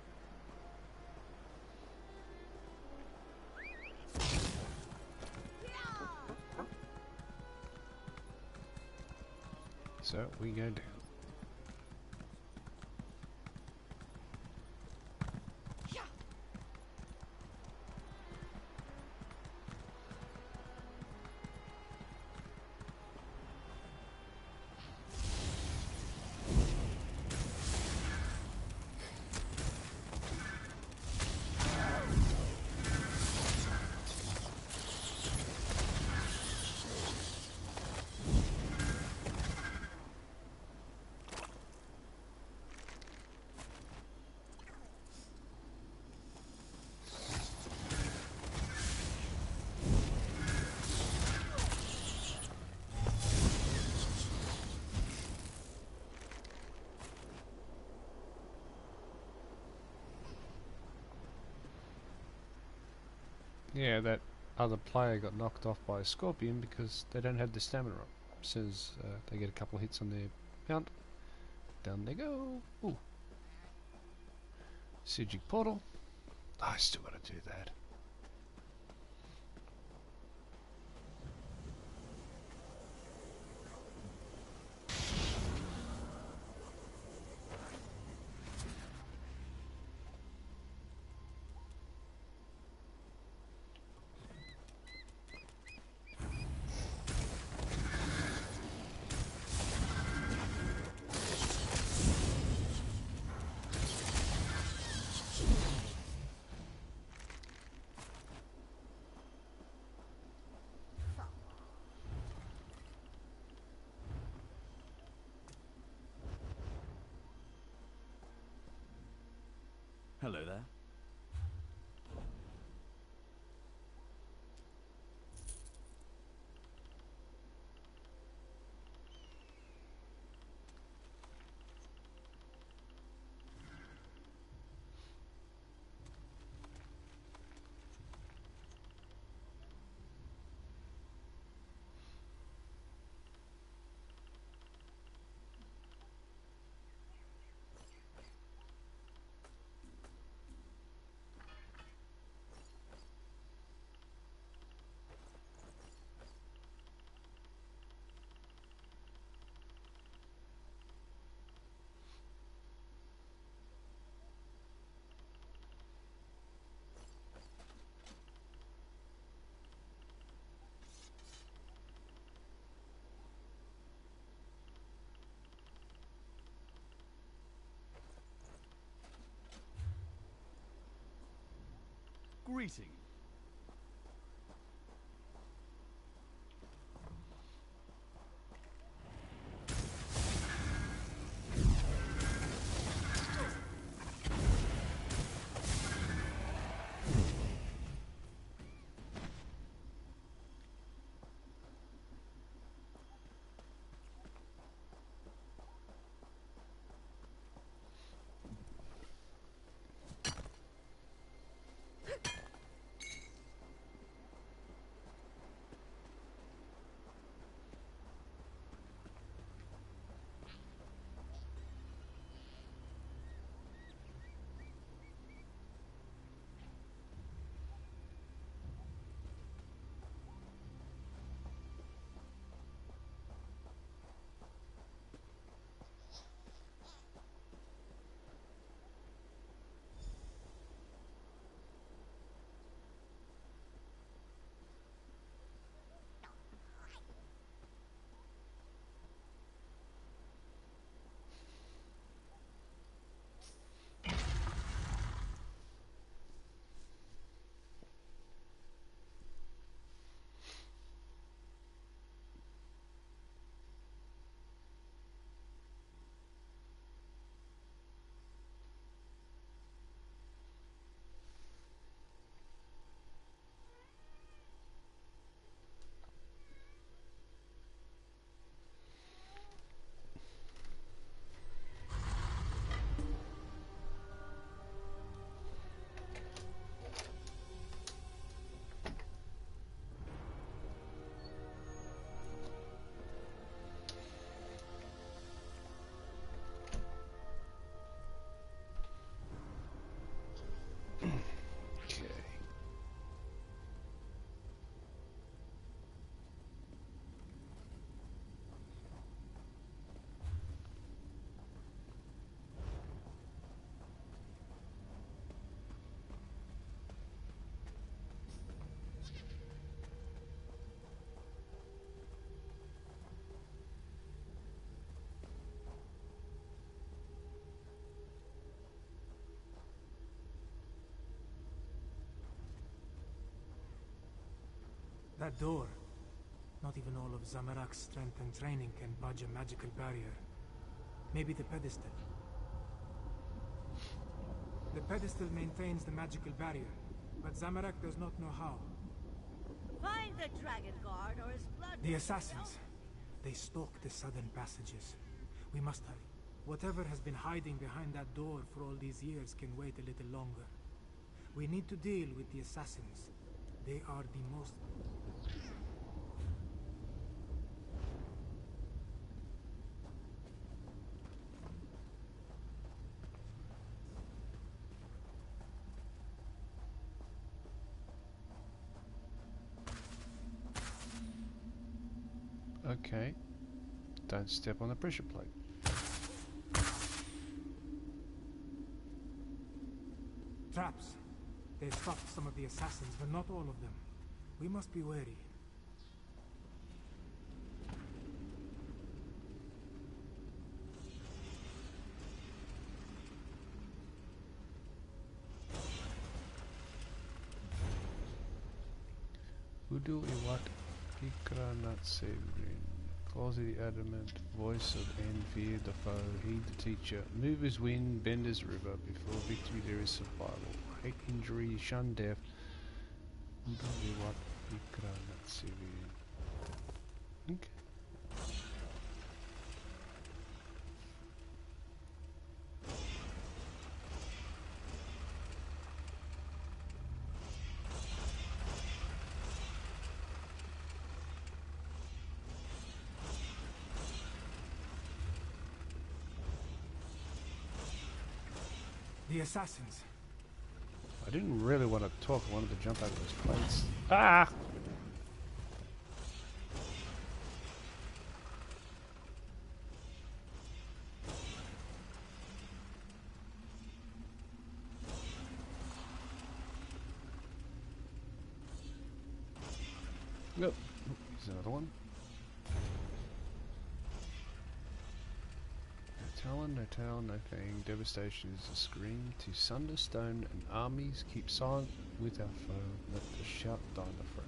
A: So we go down. Yeah, that other player got knocked off by a scorpion because they don't have the stamina up. As soon as they get a couple of hits on their mount, down they go. Ooh. Sigic portal. I still gotta do that.
Q: greeting.
G: That door. Not even all of Zamorak's strength and training can budge a magical barrier. Maybe the pedestal. The pedestal maintains the magical barrier, but Zamorak does not know how.
J: Find the Dragon Guard or his blood...
G: The assassins. They stalk the southern passages. We must hurry. Whatever has been hiding behind that door for all these years can wait a little longer. We need to deal with the assassins. They are the most...
A: Okay. Don't step on the pressure plate.
G: Traps. They stopped some of the assassins, but not all of them. We must be wary.
A: Udu Iwat Pikranat Severin. Claws of the adamant, voice of envy the foe, heed the teacher. Move as wind, bend as river, before victory there is survival. Hate injury, shun death. Udu Iwat Pikranat Severin. Okay.
G: The assassins.
A: I didn't really want to talk, I wanted to jump out of those plates. Ah! Yep. Here's another one. No talon, no tail, no fang. Devastation is a scream to sunder stone, and armies keep silent with our foe, let the shout die the threat.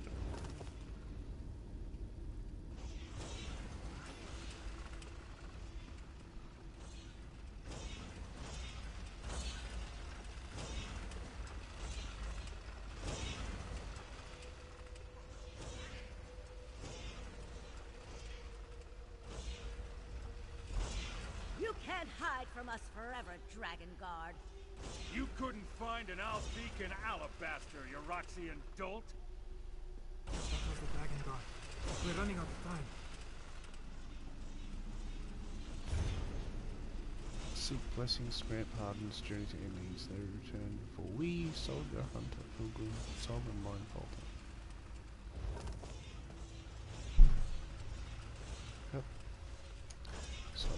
J: You can't hide from us forever, Dragon Guard.
N: You couldn't find an Albeacon alabaster, you Roxian dolt?
G: That was the Dragon Guard. We're running out of time.
A: Seek blessings, grant pardons, journey to enemies, they return for we, soldier, hunter, pilgrim, sovereign, mind falter. Yep. So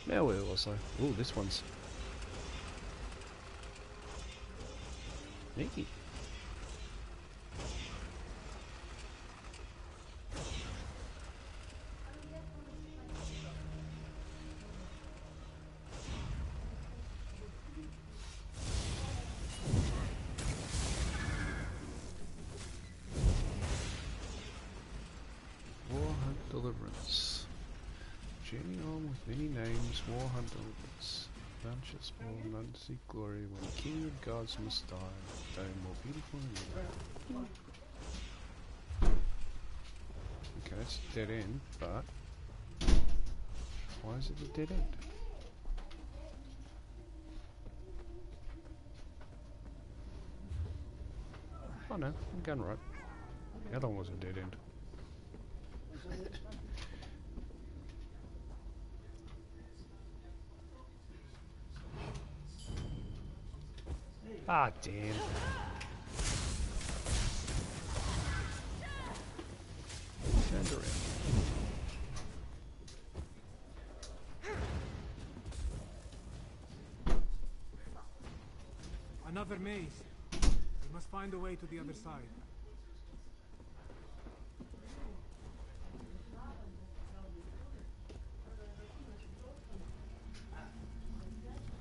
A: now where was I? Ooh, this one's sneaky. War Hunt Deliverance. Journey on with many names, War Hunt Deliverance. None shall spoil, none seek glory, when the king of gods must die, die more beautiful than ever. Okay, it's a dead end, but why is it a dead end? Oh no, I'm going right. The other one was a dead end. Ah, damn. Turned around.
G: Another maze. We must find a way to the other side.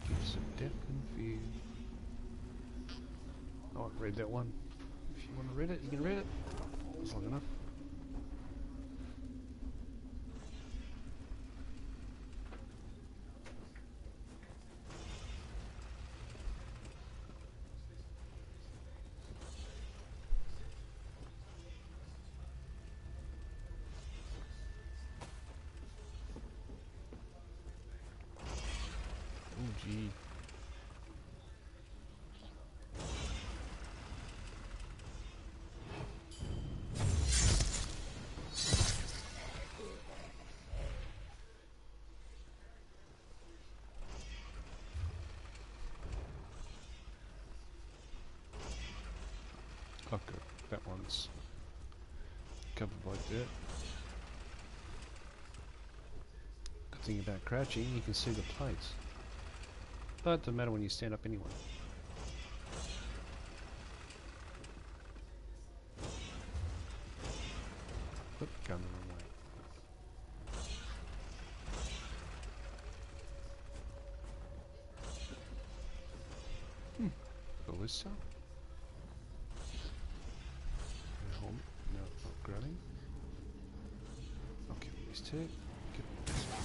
A: Gifts of death and fear. I won't read that one. If you want to read it, you can read it. It's long enough. Oh gee. Okay, that one's covered by dirt. Good thing about crouching, you can see the plates. But it doesn't matter when you stand up anyway. Oop, going the wrong way. Ballista? No, not grabbing. Okay, these two. Get this one.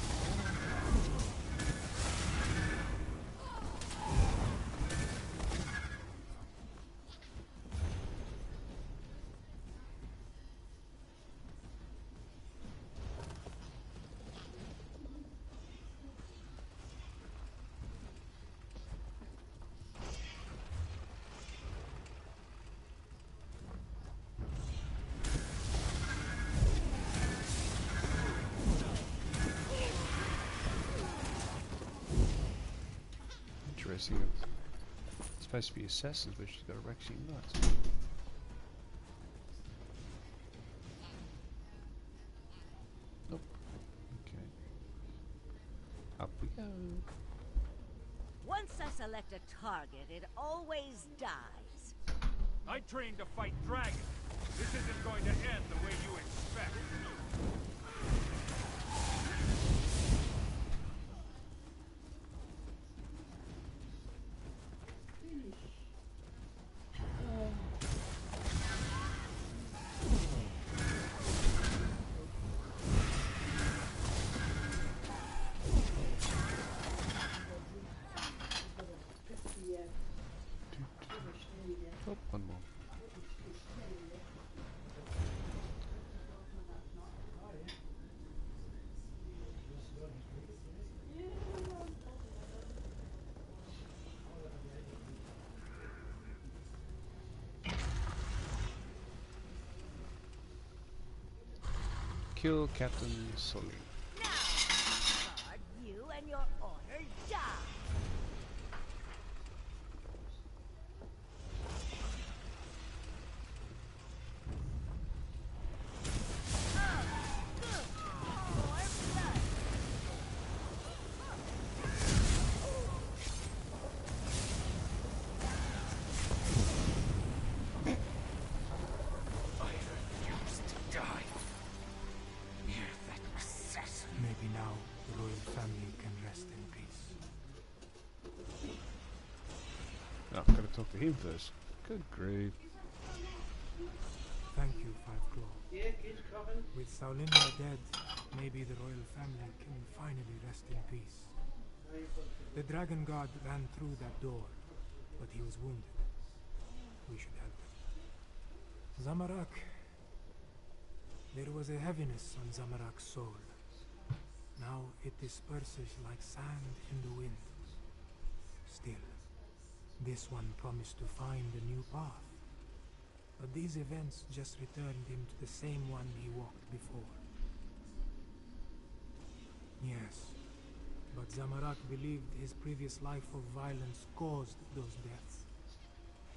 A: interesting. It's supposed to be assassins, but she's got a Rexian knight. Nope. Okay. Up we go.
J: Once I select a target, it always dies.
N: I trained to fight dragons. This isn't going to end the way you expect.
A: Oh, one more. Kill Captain Sully.
J: Now, guard, you and your order die.
G: Maybe now the royal family can rest in peace.
A: Oh, I've got to talk to him first. Good grief.
G: Thank you, Five Claw. With Saulinia dead, maybe the royal family can finally rest in peace. The dragon god ran through that door, but he was wounded. We should help him. Zamorak. There was a heaviness on Zamorak's soul. Now it disperses like sand in the wind. Still, this one promised to find a new path. But these events just returned him to the same one he walked before. Yes, but Zamorak believed his previous life of violence caused those deaths.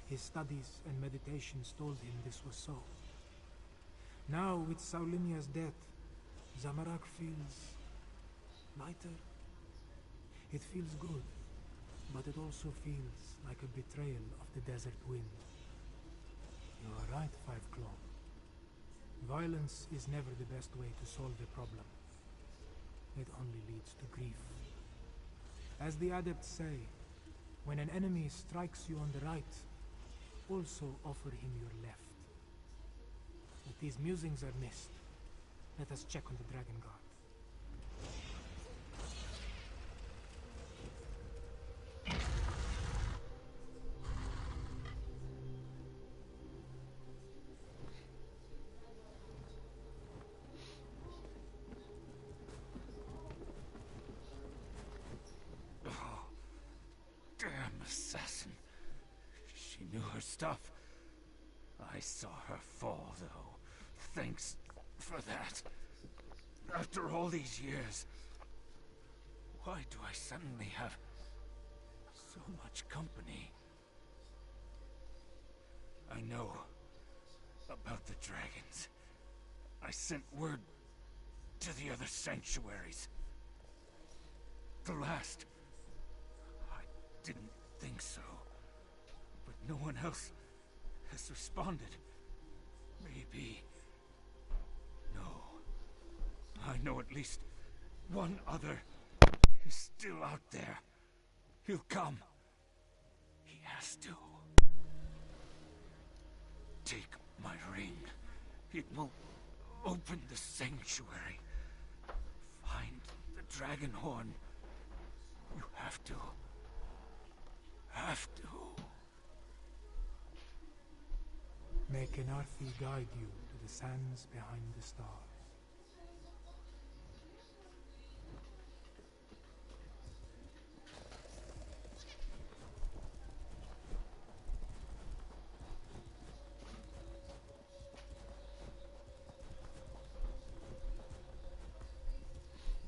G: His studies and meditations told him this was so. Now, with Saulinia's death, Zamorak feels lighter. It feels good, but it also feels like a betrayal of the desert wind. You are right, Five Claw. Violence is never the best way to solve a problem. It only leads to grief. As the adepts say, when an enemy strikes you on the right, also offer him your left. If these musings are missed, let us check on the Dragon Guard.
H: Assassin. She knew her stuff. I saw her fall, though. Thanks for that. After all these years, why do I suddenly have so much company? I know about the dragons. I sent word to the other sanctuaries. The last. I didn't think so, but no one else has responded. Maybe. No. I know at least one other is still out there. He'll come. He has to. Take my ring. It will open the sanctuary. Find the dragon horn. You have to. Have to.
G: May Kenarthi guide you to the sands behind the stars.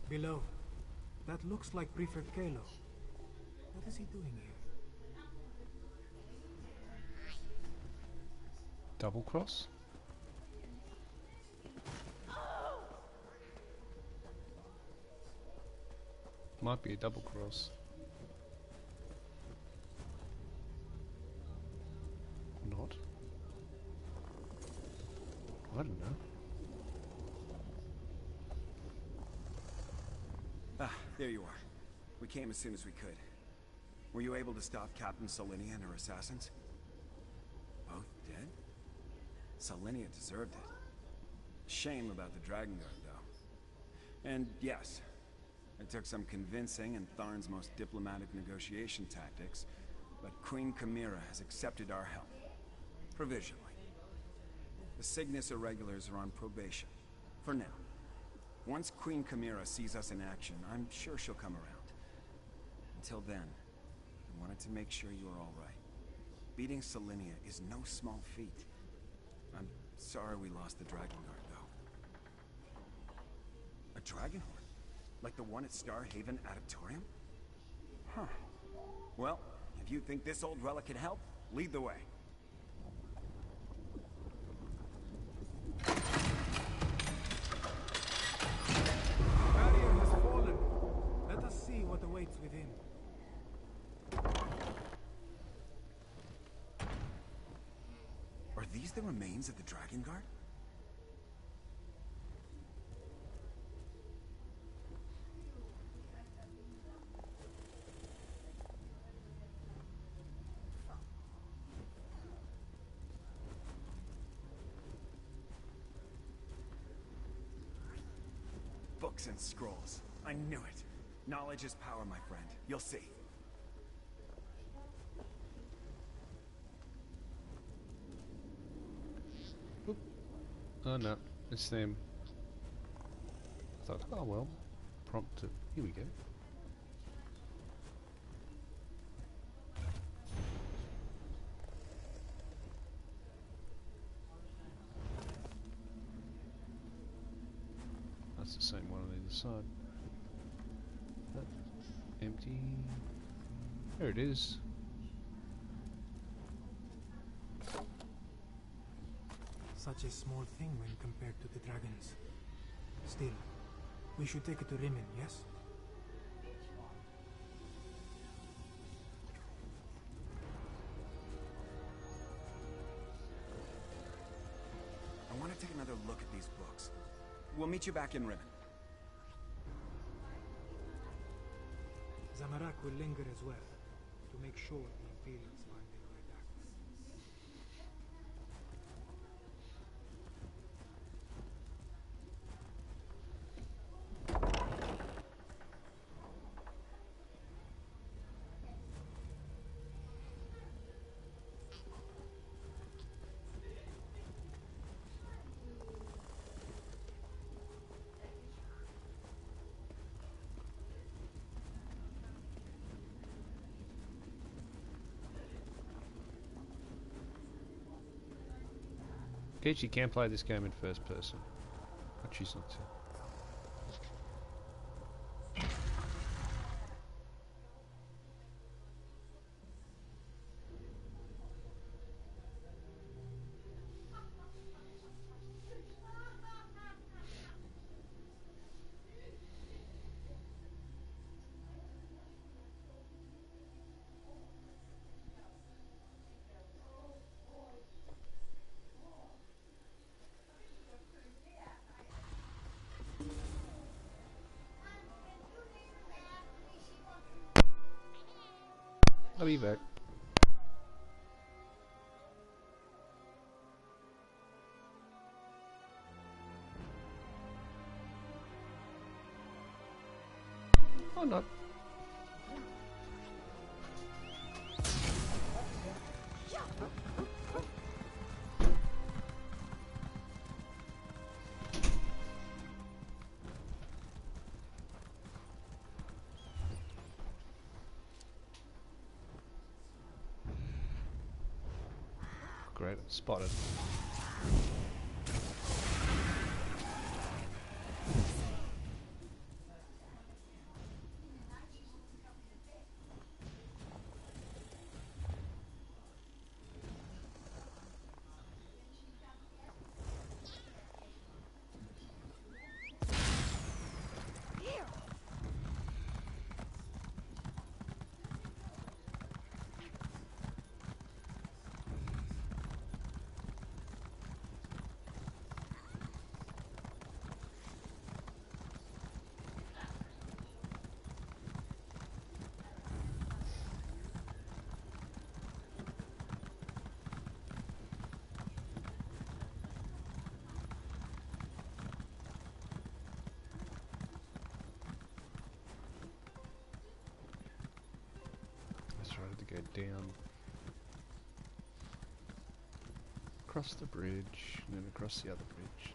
G: Below, that looks like Prefect Kalo. What is he doing here?
A: Double cross? Might be a double cross. Not. I don't know.
M: Ah, there you are. We came as soon as we could. Were you able to stop Captain Solinia and her assassins? Both dead? Solinia deserved it. Shame about the Dragon Guard, though. And yes, it took some convincing and Tharn's most diplomatic negotiation tactics, but Queen Chimera has accepted our help. Provisionally. The Cygnus Irregulars are on probation. For now. Once Queen Chimera sees us in action, I'm sure she'll come around. Until then, I wanted to make sure you are all right. Beating Solinia is no small feat. I'm sorry we lost the Dragon Guard, though. A Dragon Horde? Like the one at Star Haven Auditorium? Huh. Well, if you think this old relic can help, lead the way.
G: Barrier has fallen. Let us see what awaits within.
M: Are these the remains of the Dragon Guard? Books and scrolls. I knew it. Knowledge is power, my friend. You'll see.
A: Oop. Oh no, it's them. I thought, oh well, prompt to. Here we go. That's the same one on either side. Empty. There it is.
G: Such a small thing when compared to the dragons. Still, we should take it to Rimmon, yes?
M: I want to take another look at these books. We'll meet you back in Rimmon.
G: Zamorak will linger as well, to make sure the Imperials find their way back.
A: Guess you can play this game in first person. I choose not to. I'll be back. Or not. Great, spotted. down. Across the bridge, and then across the other bridge.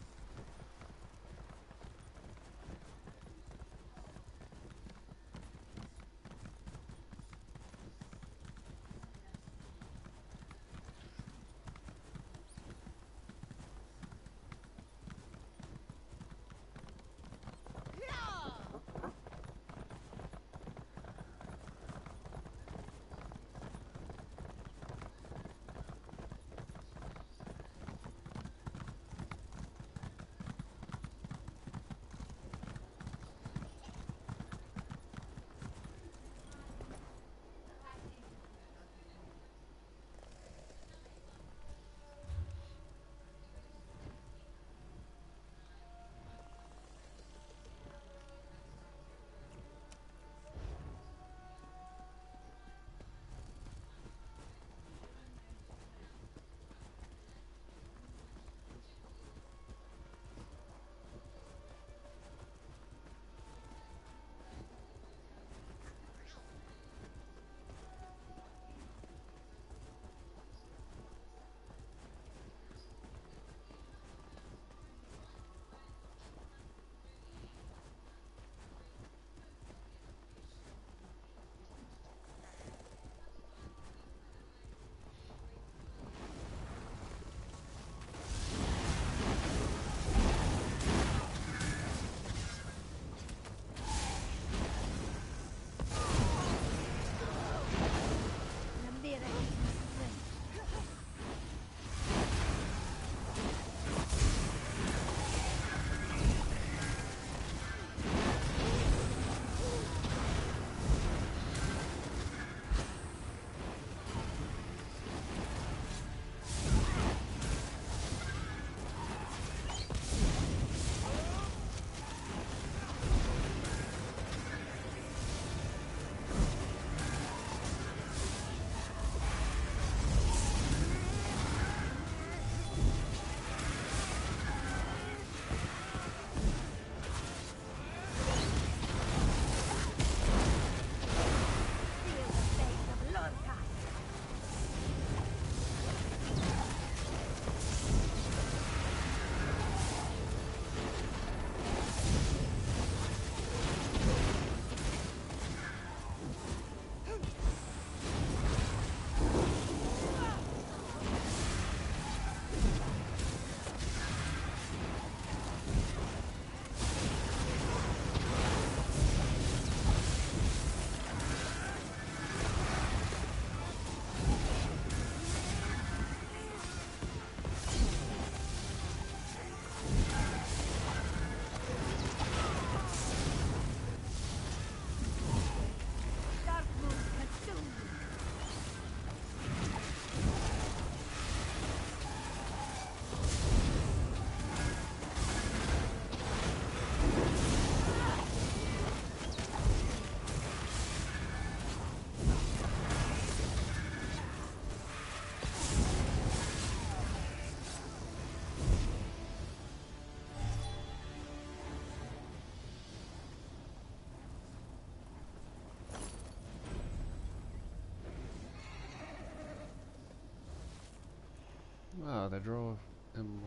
A: Ah, they draw him.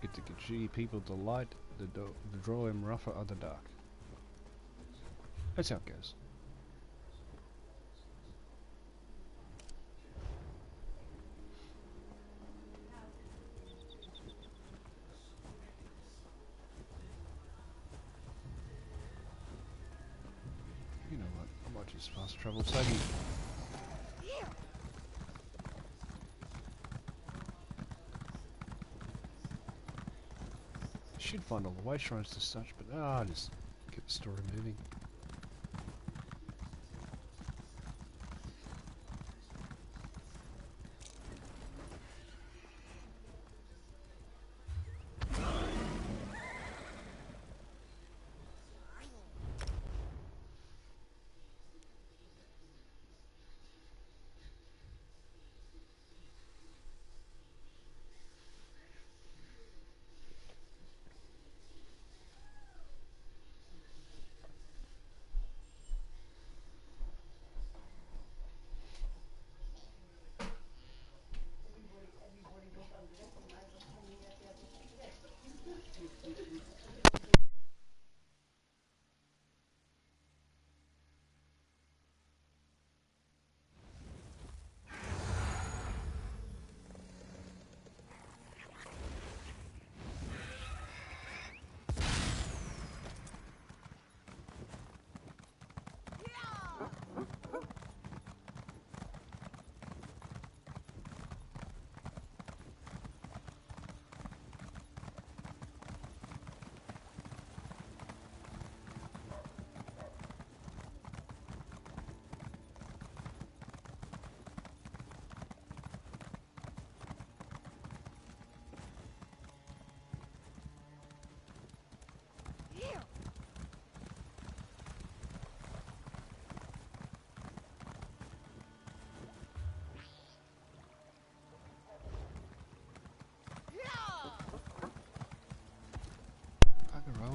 A: Get the Khajiit people to light, the draw him rougher or the dark. That's how it goes. You know what? I might just fast travel, save me. Should find all the way shrines to such, but just get the story moving.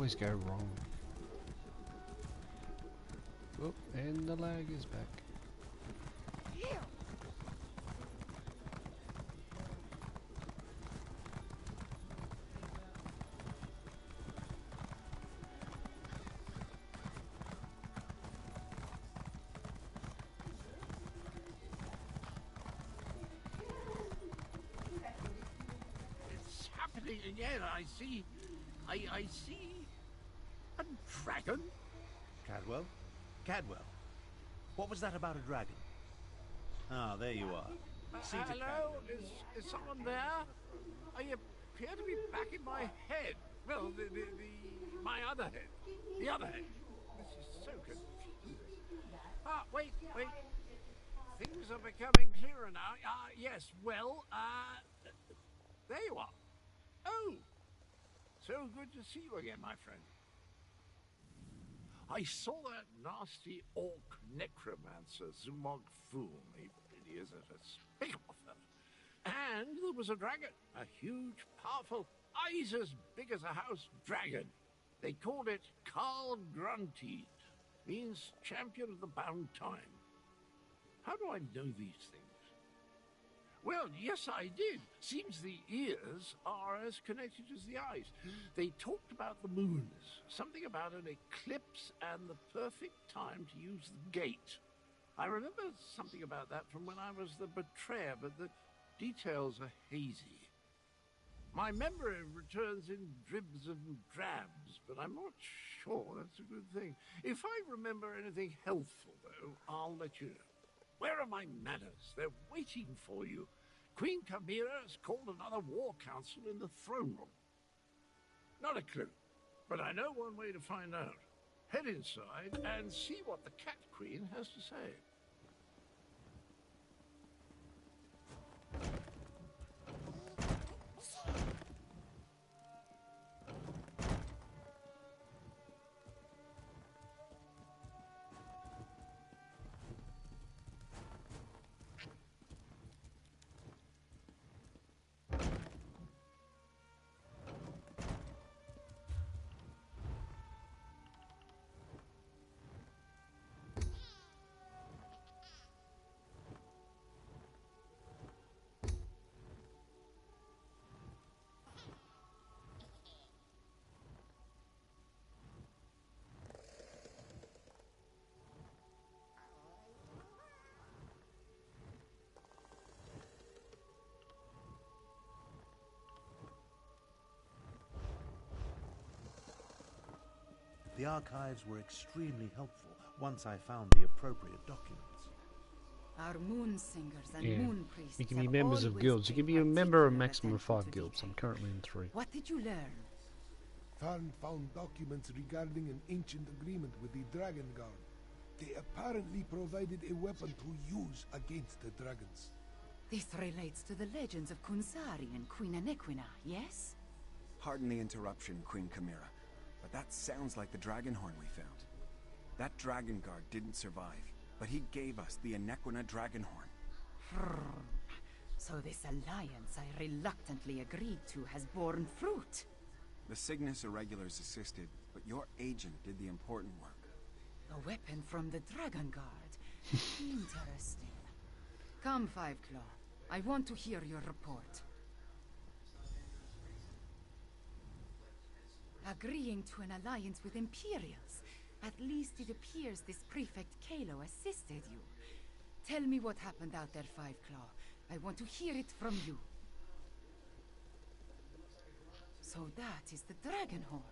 A: always go wrong. Oh, and the lag is back.
I: It's happening again. I see a dragon.
C: Cadwell? Cadwell, what was that about a dragon? Ah, there you are.
I: Hello? Is someone there? I appear to be back in my head. Well, my other head. The other head. This is so confusing. Ah, wait. Things are becoming clearer now. Yes, well, there you are. Oh, so good to see you again, my friend. I saw that nasty orc necromancer, Zumog Foom. He really is a spick offer. And there was a dragon, a huge, powerful, eyes as big as a house dragon. They called it Carl Grunteed, means champion of the bound time. How do I know these things? Well, yes, I did. Seems the ears are as connected as the eyes. They talked about the moons, something about an eclipse and the perfect time to use the gate. I remember something about that from when I was the betrayer, but the details are hazy. My memory returns in dribs and drabs, but I'm not sure that's a good thing. If I remember anything helpful, though, I'll let you know. Where are my manners? They're waiting for you. Queen Chimera has called another war council in the throne room. Not a clue, but I know one way to find out. Head inside and see what the Cat Queen has to say.
C: The archives were extremely helpful once I found the appropriate documents.
B: Our moon singers and
A: Yeah.
B: moon priests
A: You can be
B: have
A: members of
B: always
A: guilds. You
B: paid
A: can be a member of a
B: particular
A: maximum of
B: attention
A: 5
B: to
A: guilds. I'm
B: detail.
A: currently in 3.
B: What did you learn?
L: Tharn found documents regarding an ancient agreement with the Dragon Guard. They apparently provided a weapon to use against the dragons.
B: This relates to the legends of Kunsari and Queen Anequina, yes?
M: Pardon the interruption, Queen Chimera, but that sounds like the dragon horn we found. That dragon guard didn't survive, but he gave us the Anequina dragon horn.
B: So this alliance I reluctantly agreed to has borne fruit.
M: The Cygnus Irregulars assisted, but your agent did the important work.
B: A weapon from the Dragon Guard. Interesting. Come, Fiveclaw. I want to hear your report. Agreeing to an alliance with Imperials. At least it appears this Prefect Kalo assisted you. Tell me what happened out there, Fiveclaw. I want to hear it from you. So that is the dragon horn.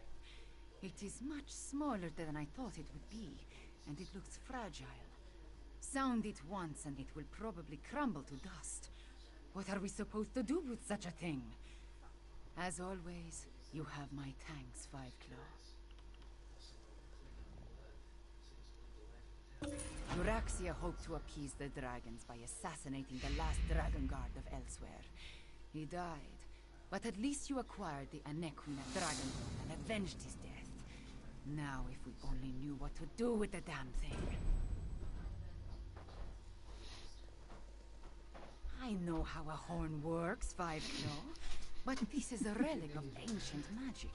B: It is much smaller than I thought it would be, and it looks fragile. Sound it once and it will probably crumble to dust. What are we supposed to do with such a thing? As always, you have my thanks, Fiveclaw. Euraxia hoped to appease the dragons by assassinating the last dragon guard of Elsweyr. He died, but at least you acquired the Anequina dragon horn and avenged his death. Now if we only knew what to do with the damn thing. I know how a horn works, Fiveclaw, but this is a relic of ancient magic.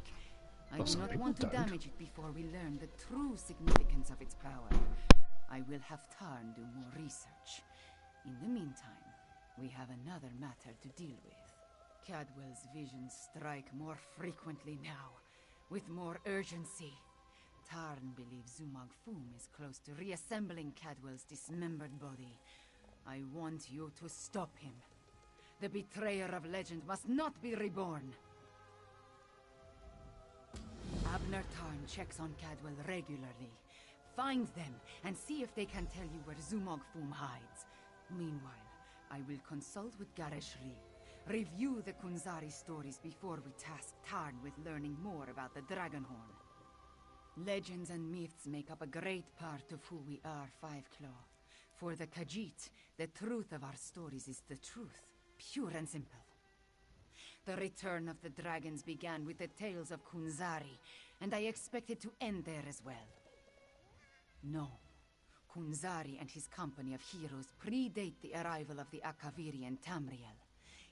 B: I
A: Well,
B: do
A: some
B: not
A: people
B: want to
A: don't.
B: damage it before we learn the true significance of its power. I will have Tarn do more research. In the meantime, we have another matter to deal with. Cadwell's visions strike more frequently now, with more urgency. Tarn believes Zumog Foom is close to reassembling Cadwell's dismembered body. I want you to stop him. The betrayer of legend must not be reborn. Abner Tarn checks on Cadwell regularly. Find them and see if they can tell you where Zumog Foom hides. Meanwhile, I will consult with Gareshri. Review the Kunzari stories before we task Tarn with learning more about the Dragonhorn. Legends and myths make up a great part of who we are, Fiveclaw. For the Khajiit, the truth of our stories is the truth, pure and simple. The return of the dragons began with the tales of Kunzari, and I expect it to end there as well. No. Kunzari and his company of heroes predate the arrival of the Akaviri and Tamriel.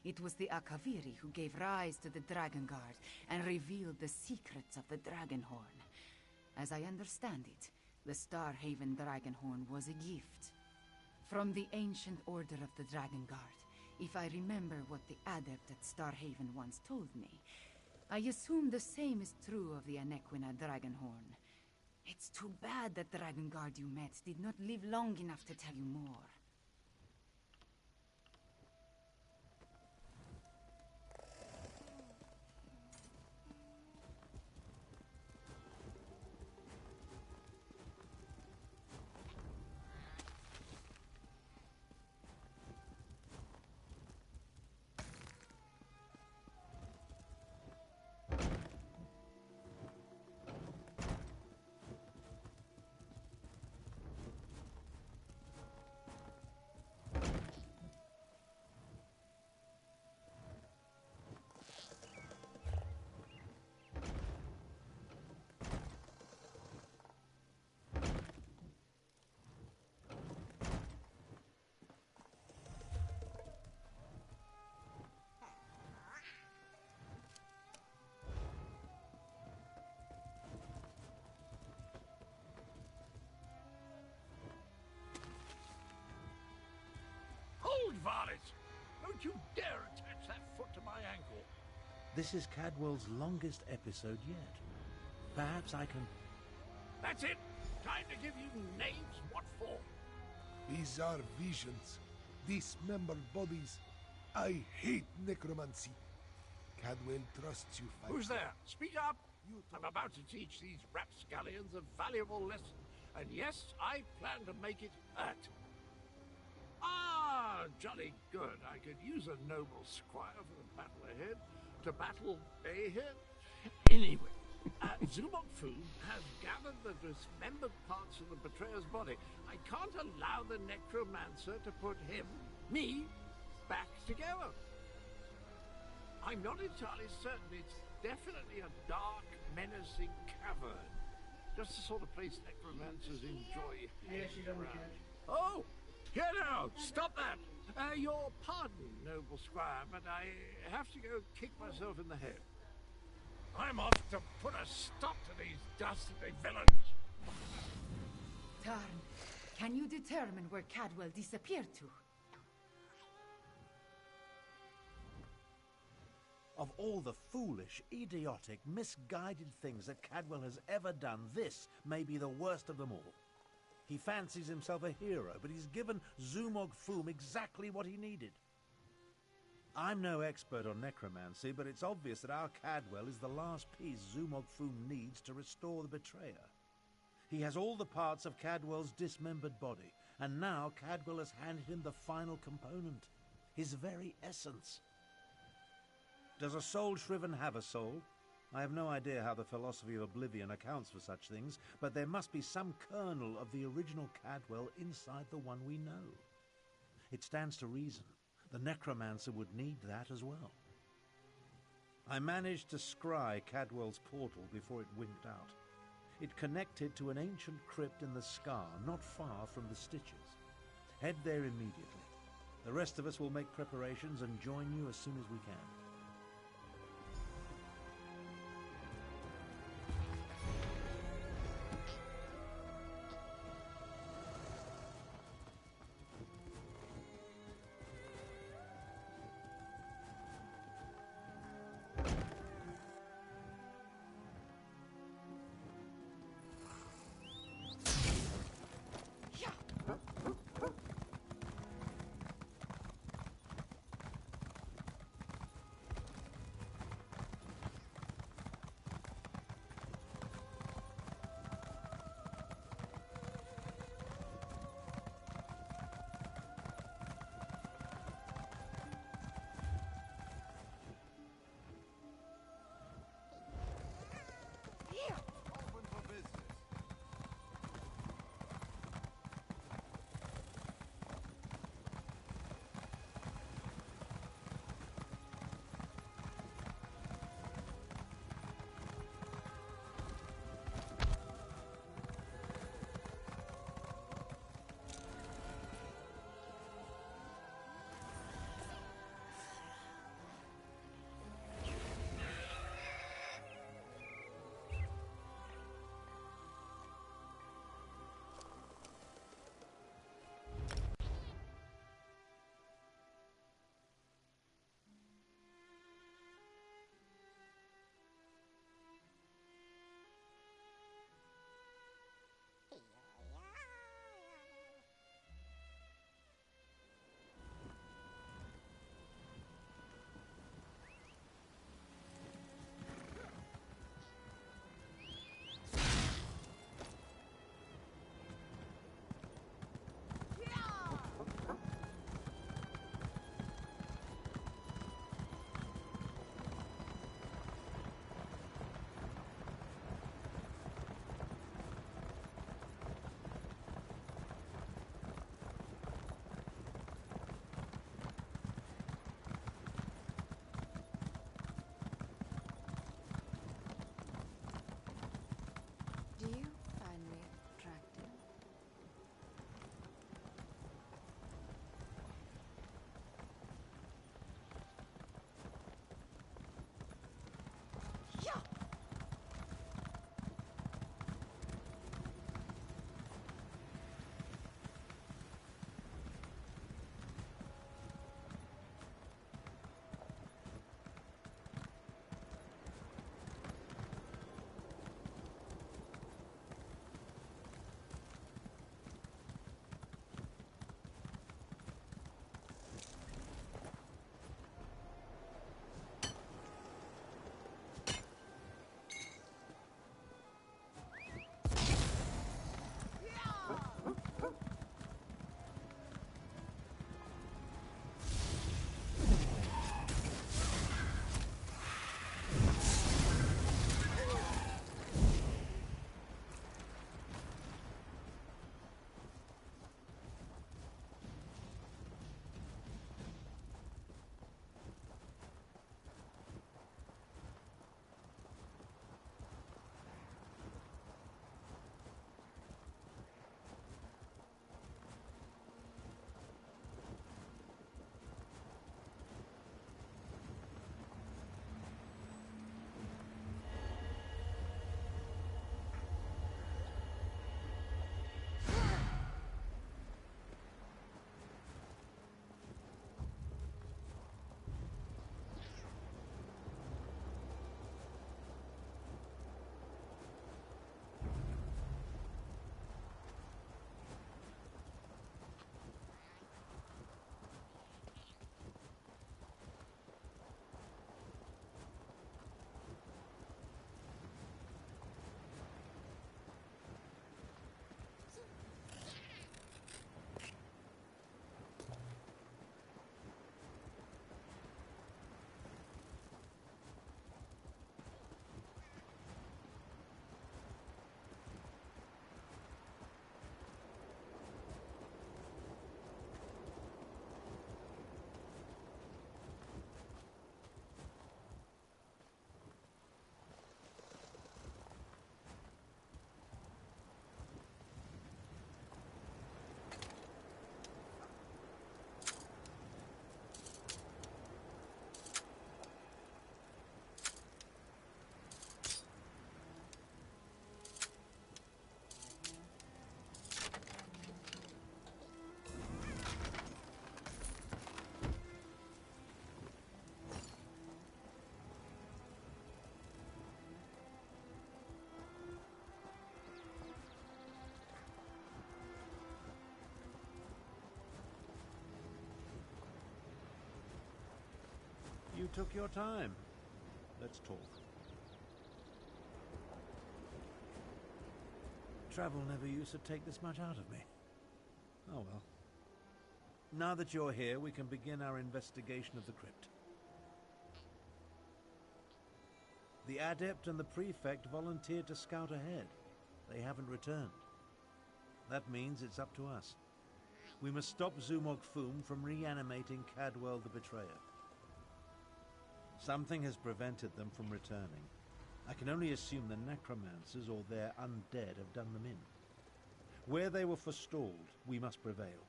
B: It was the Akaviri who gave rise to the Dragon Guard and revealed the secrets of the Dragonhorn. As I understand it, the Starhaven Dragonhorn was a gift from the ancient order of the Dragon Guard. If I remember what the adept at Starhaven once told me, I assume the same is true of the Anequina Dragonhorn. It's too bad that Dragon Guard you met did not live long enough to tell you more.
I: Hold, varlet! Don't you dare attach that foot to my ankle.
C: This is Cadwell's longest episode yet. Perhaps I can...
I: That's it! Time to give you names what for.
L: These are visions. Dismembered bodies. I hate necromancy. Cadwell trusts you, Fiveclaw.
I: Who's there? Speak up! I'm about to teach these rapscallions a valuable lesson. And yes, I plan to make it hurt. Ah, jolly good. I could use a noble squire for the battle ahead. To battle ahead? Anyway, Zumog Foom has gathered the dismembered parts of the betrayer's body. I can't allow the necromancer to put me, back together. I'm not entirely certain. It's definitely a dark, menacing cavern. Just the sort of place necromancers enjoy hanging around. Oh! Get out! Stop that! Your pardon, noble squire, but I have to go kick myself in the head. I'm off to put a stop to these dastardly villains!
B: Tarn, can you determine where Cadwell disappeared to?
C: Of all the foolish, idiotic, misguided things that Cadwell has ever done, this may be the worst of them all. He fancies himself a hero, but he's given Zumog Foom exactly what he needed. I'm no expert on necromancy, but it's obvious that our Cadwell is the last piece Zumog Foom needs to restore the betrayer. He has all the parts of Cadwell's dismembered body, and now Cadwell has handed him the final component, his very essence. Does a soul shriven have a soul? I have no idea how the philosophy of oblivion accounts for such things, but there must be some kernel of the original Cadwell inside the one we know. It stands to reason the necromancer would need that as well. I managed to scry Cadwell's portal before it winked out. It connected to an ancient crypt in the scar not far from the Stitches. Head there immediately. The rest of us will make preparations and join you as soon as we can. took your time. Let's talk. Travel never used to take this much out of me. Oh well. Now that you're here, we can begin our investigation of the crypt. The Adept and the Prefect volunteered to scout ahead. They haven't returned. That means it's up to us. We must stop Zumog Foom from reanimating Cadwell the Betrayer. Something has prevented them from returning. I can only assume the necromancers or their undead have done them in. Where they were forestalled, we must prevail.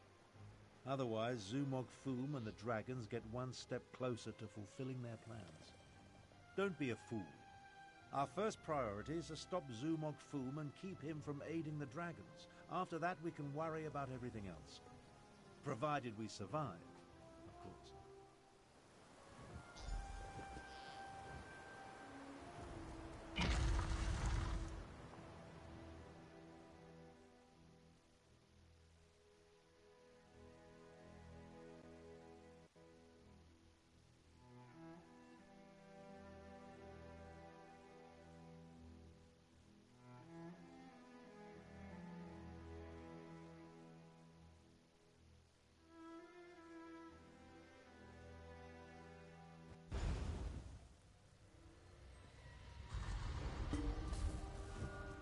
C: Otherwise, Zumog Foom and the dragons get one step closer to fulfilling their plans. Don't be a fool. Our first priority is to stop Zumog Foom and keep him from aiding the dragons. After that, we can worry about everything else. Provided we survive, of course.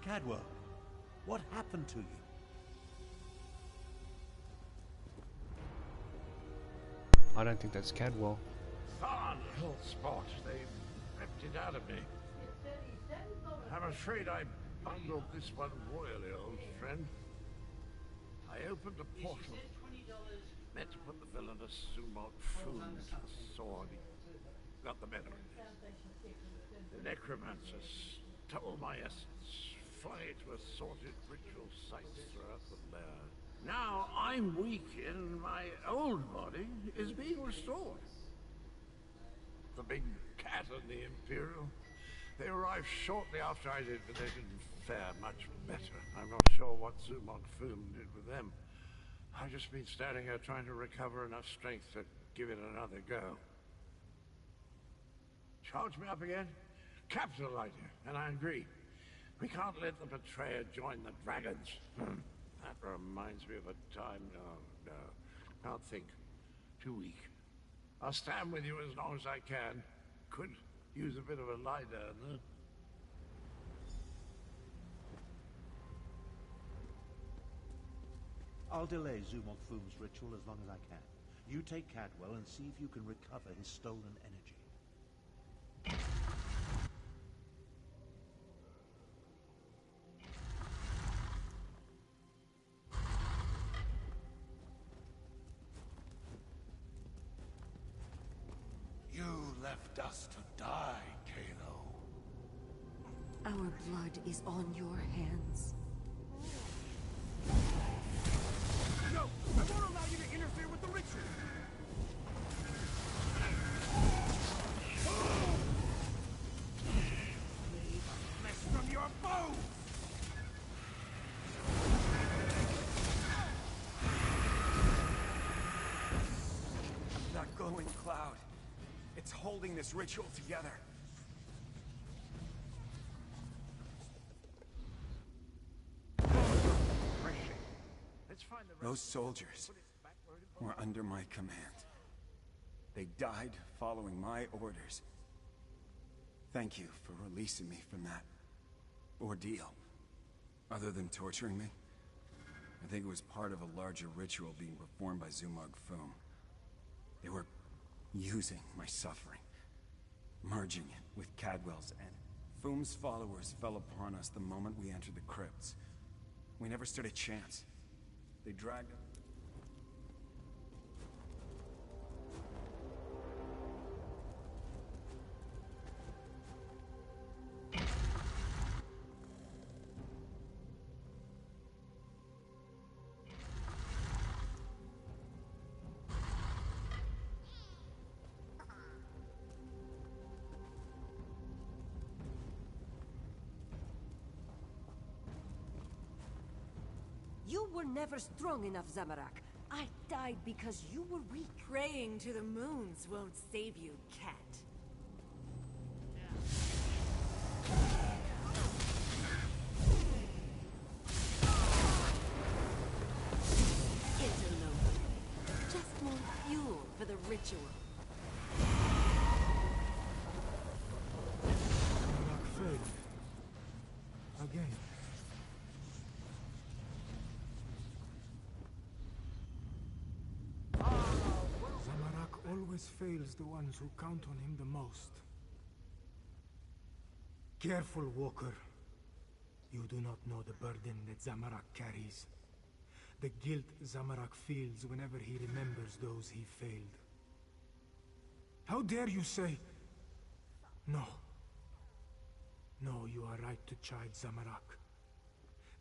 C: Cadwell, what happened to you?
A: I don't think that's Cadwell.
I: Fine little spot. They ripped it out of me. I'm afraid I bungled this one royally, old friend. I opened a portal. Meant to put the villainous Zumog Foom to the sword. He got the better of me. The necromancers stole my essence, flung it to assorted ritual sites throughout the lair. Now I'm weak and my old body is being restored. The big cat and the Imperial, they arrived shortly after I did, but they didn't fare much better. I'm not sure what Zumog Foom did with them. I've just been standing here trying to recover enough strength to give it another go. Charge me up again? Capital idea, and I agree. We can't let the betrayer join the dragons. That reminds me of a time. No. Can't think. Too weak. I'll stand with you as long as I can. Could use a bit of a lie down, though.
C: I'll delay Zumog Foom's ritual as long as I can. You take Cadwell and see if you can recover his stolen energy.
K: You left us to die, Kalo.
D: Our blood is on your hands.
G: No! I won't allow you to interfere with the ritual! Flesh from your bones!
M: That glowing cloud. It's holding this ritual together. Those soldiers were under my command. They died following my orders. Thank you for releasing me from that ordeal. Other than torturing me, I think it was part of a larger ritual being performed by Zumog Foom. They were using my suffering, merging it with Cadwell's end. Foom's followers fell upon us the moment we entered the crypts. We never stood a chance. They dragged us.
D: You were never strong enough, Zamorak. I died because you were weak.
B: Praying to the moons won't save you, cat.
J: ritual.
G: Zamarak failed. Again. Zamarak always fails the ones who count on him the most. Careful, Walker. You do not know the burden that Zamarak carries. The guilt Zamarak feels whenever he remembers those he failed. How dare you say... No. No, you are right to chide Zamarak.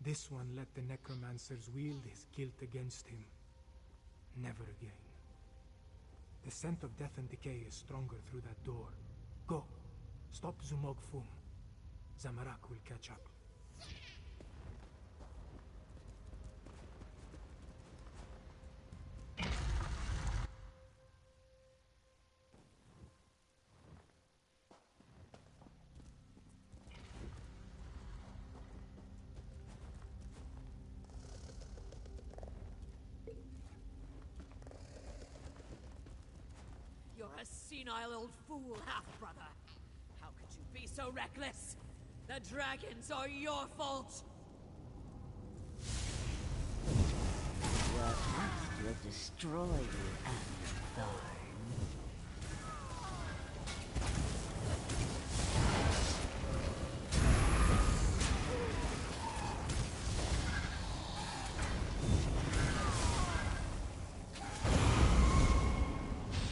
G: This one let the necromancers wield his guilt against him. Never again. The scent of death and decay is stronger through that door. Go. Stop Zumog Fum. Zamarak will catch up.
J: You're a senile old fool, half-brother. How could you be so reckless? The dragons are your fault!
D: Your past will destroy you, Thorn.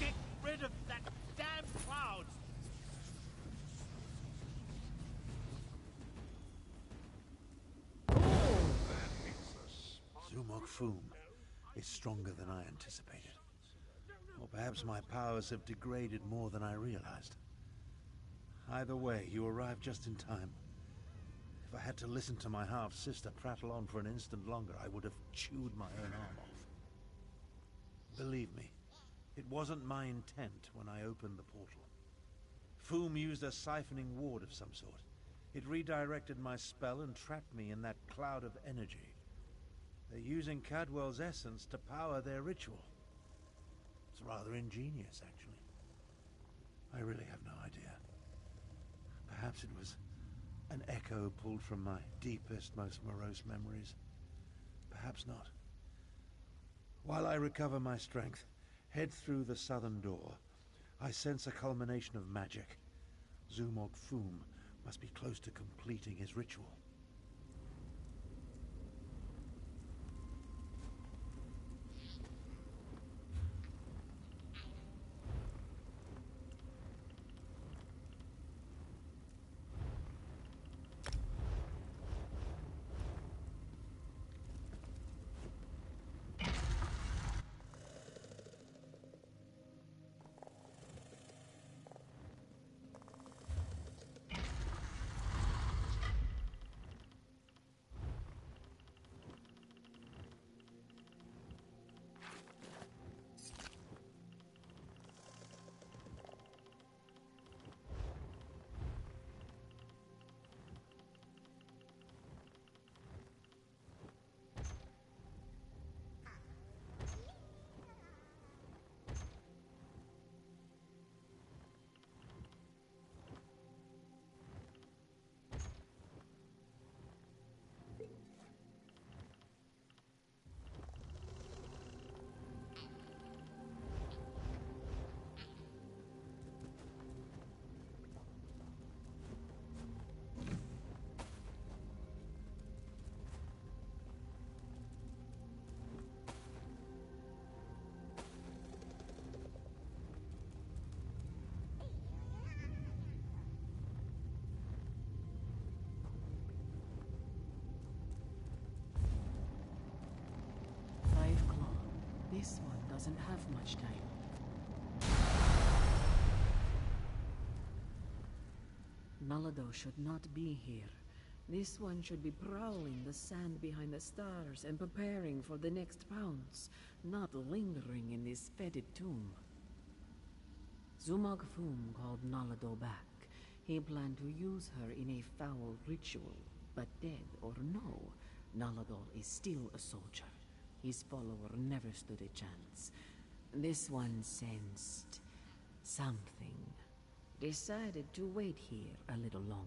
P: Get rid of that damn cloud!
C: Zumog Fum is stronger than I anticipated. Or perhaps my powers have degraded more than I realized. Either way, you arrived just in time. If I had to listen to my half-sister prattle on for an instant longer, I would have chewed my own arm off. Believe me, it wasn't my intent when I opened the portal. Fum used a siphoning ward of some sort. It redirected my spell and trapped me in that cloud of energy. They're using Cadwell's essence to power their ritual. It's rather ingenious, actually. I really have no idea. Perhaps it was an echo pulled from my deepest, most morose memories. Perhaps not. While I recover my strength, head through the southern door, I sense a culmination of magic. Zumog Fum must be close to completing his ritual.
D: This one doesn't have much time. Nalado should not be here. This one should be prowling the sand behind the stars and preparing for the next pounce, not lingering in this fetid tomb. Zumog Fum called Nalado back. He planned to use her in a foul ritual, but dead or no, Naladol is still a soldier. His follower never stood a chance. This one sensed something. Decided to wait here a little longer.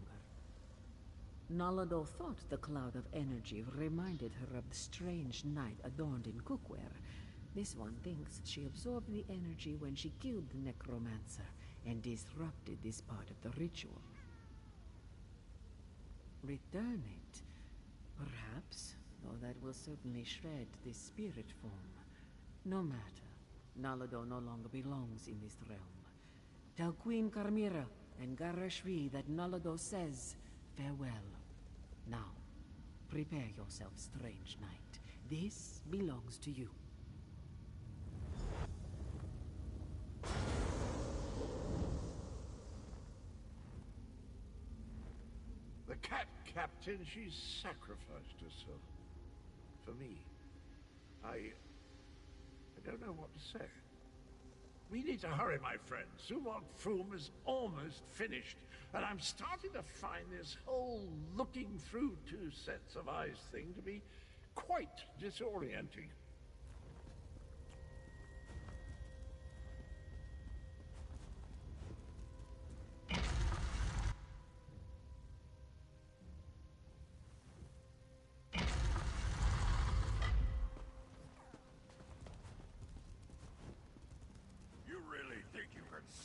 D: Nalado thought the cloud of energy reminded her of the strange knight adorned in cookware. This one thinks she absorbed the energy when she killed the necromancer and disrupted this part of the ritual. Return it, perhaps, though that will certainly shred this spirit form. No matter, Nalado no longer belongs in this realm. Tell Queen Carmira and Garashvi that Nalado says farewell. Now, prepare yourself, strange knight. This belongs to you.
I: The cat captain, she's sacrificed herself. For me. I don't know what to say. We need to hurry, my friend. Sumog Froom is almost finished, and I'm starting to find this whole looking through two sets of eyes thing to be quite disorienting.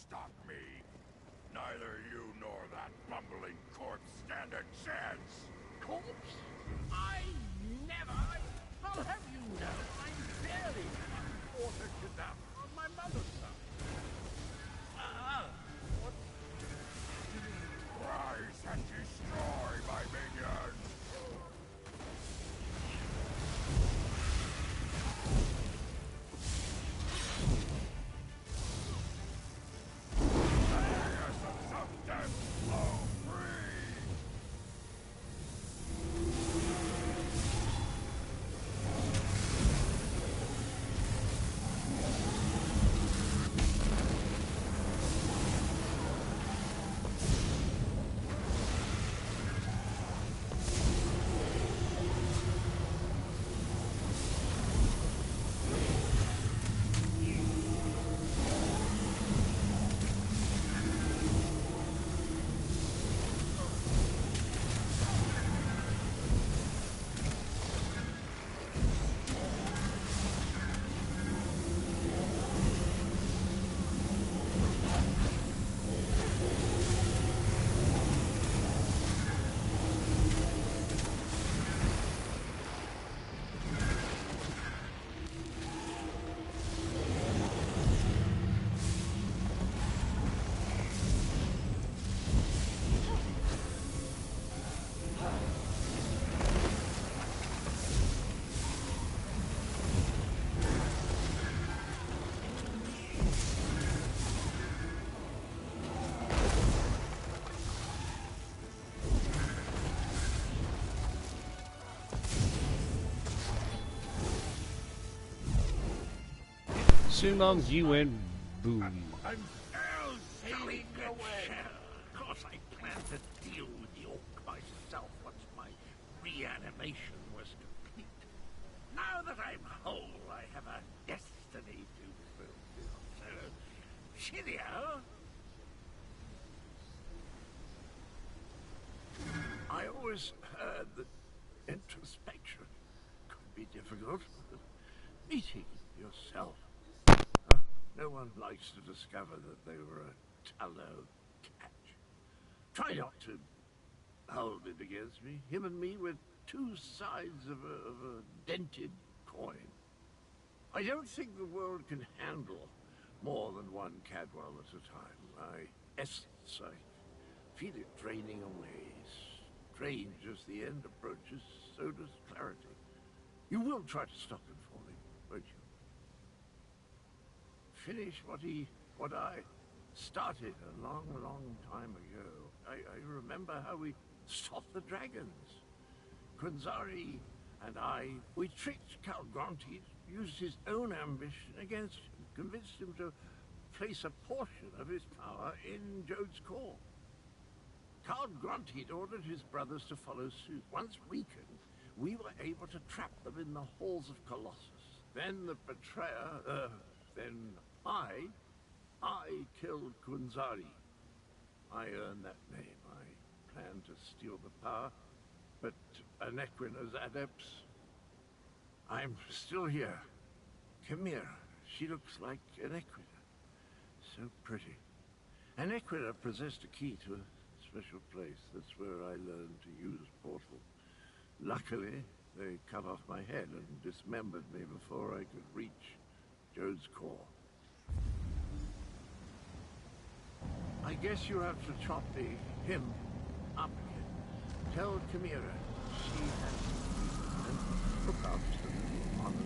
O: Stop me. Neither you nor that bumbling corpse stand a chance.
I: Corpse? I never. I'll have you know, I'm barely quarter cadaver on my mother's side. What?
O: Rise and destroy my minions.
A: Sumong, you went boom.
I: I'm sailing away. Of course, I plan to deal with the orc myself once my reanimation was complete. Now that I'm whole, I have a destiny to fulfill. So, cheerio. I always heard that introspection could be difficult. Meeting yourself. No one likes to discover that they were a tallow catch. Try not to hold it against me. Him and me were two sides of a dented coin. I don't think the world can handle more than one Cadwell at a time. My essence, I feel it draining away. Strange as the end approaches, so does clarity. You will try to stop him for me, won't you? Finish what I started a long, long time ago. I remember how we stopped the dragons. Quinzari and I, we tricked Calgronti, used his own ambition against him, convinced him to place a portion of his power in Jode's core. Calgronti ordered his brothers to follow suit. Once weakened, we were able to trap them in the halls of Colossus. Then the betrayer, Then I killed Kunzari. I earned that name. I planned to steal the power, but Anequina's adepts... I'm still here. Chimera. She looks like Anequina. So pretty. Anequina possessed a key to a special place. That's where I learned to use portal. Luckily, they cut off my head and dismembered me before I could reach Jode's core. I guess you have to chop him up again. Tell Chimera she has to and look out for the honor.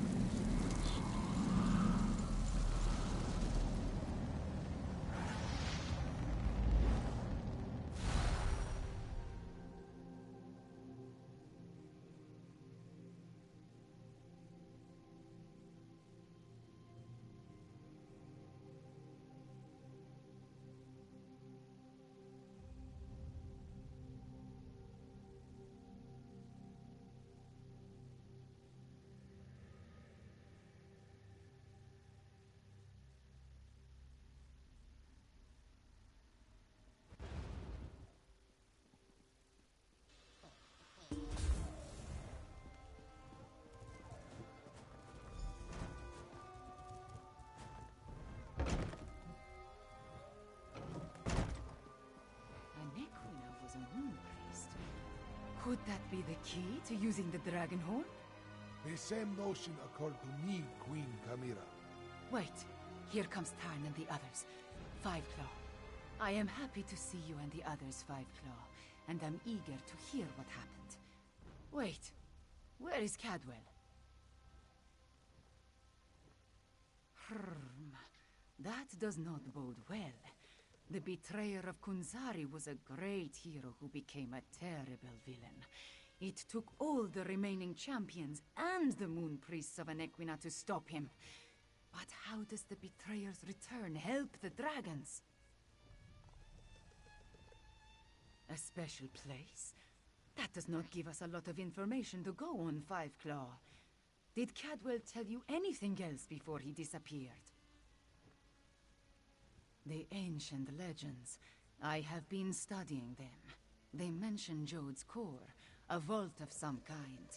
B: Could that be the key to using the dragon horn?
L: The same notion occurred to me, Queen Chimera.
B: Wait, here comes Tarn and the others. Five Claw. I am happy to see you and the others, Five Claw, and I'm eager to hear what happened. Wait, where is Cadwell? That does not bode well. The betrayer of Kunzari was a great hero who became a terrible villain. It took all the remaining champions and the moon priests of Anequina to stop him. But how does the betrayer's return help the dragons? A special place? That does not give us a lot of information to go on, Five Claw. Did Cadwell tell you anything else before he disappeared? The ancient legends. I have been studying them. They mention Jode's core, a vault of some kind.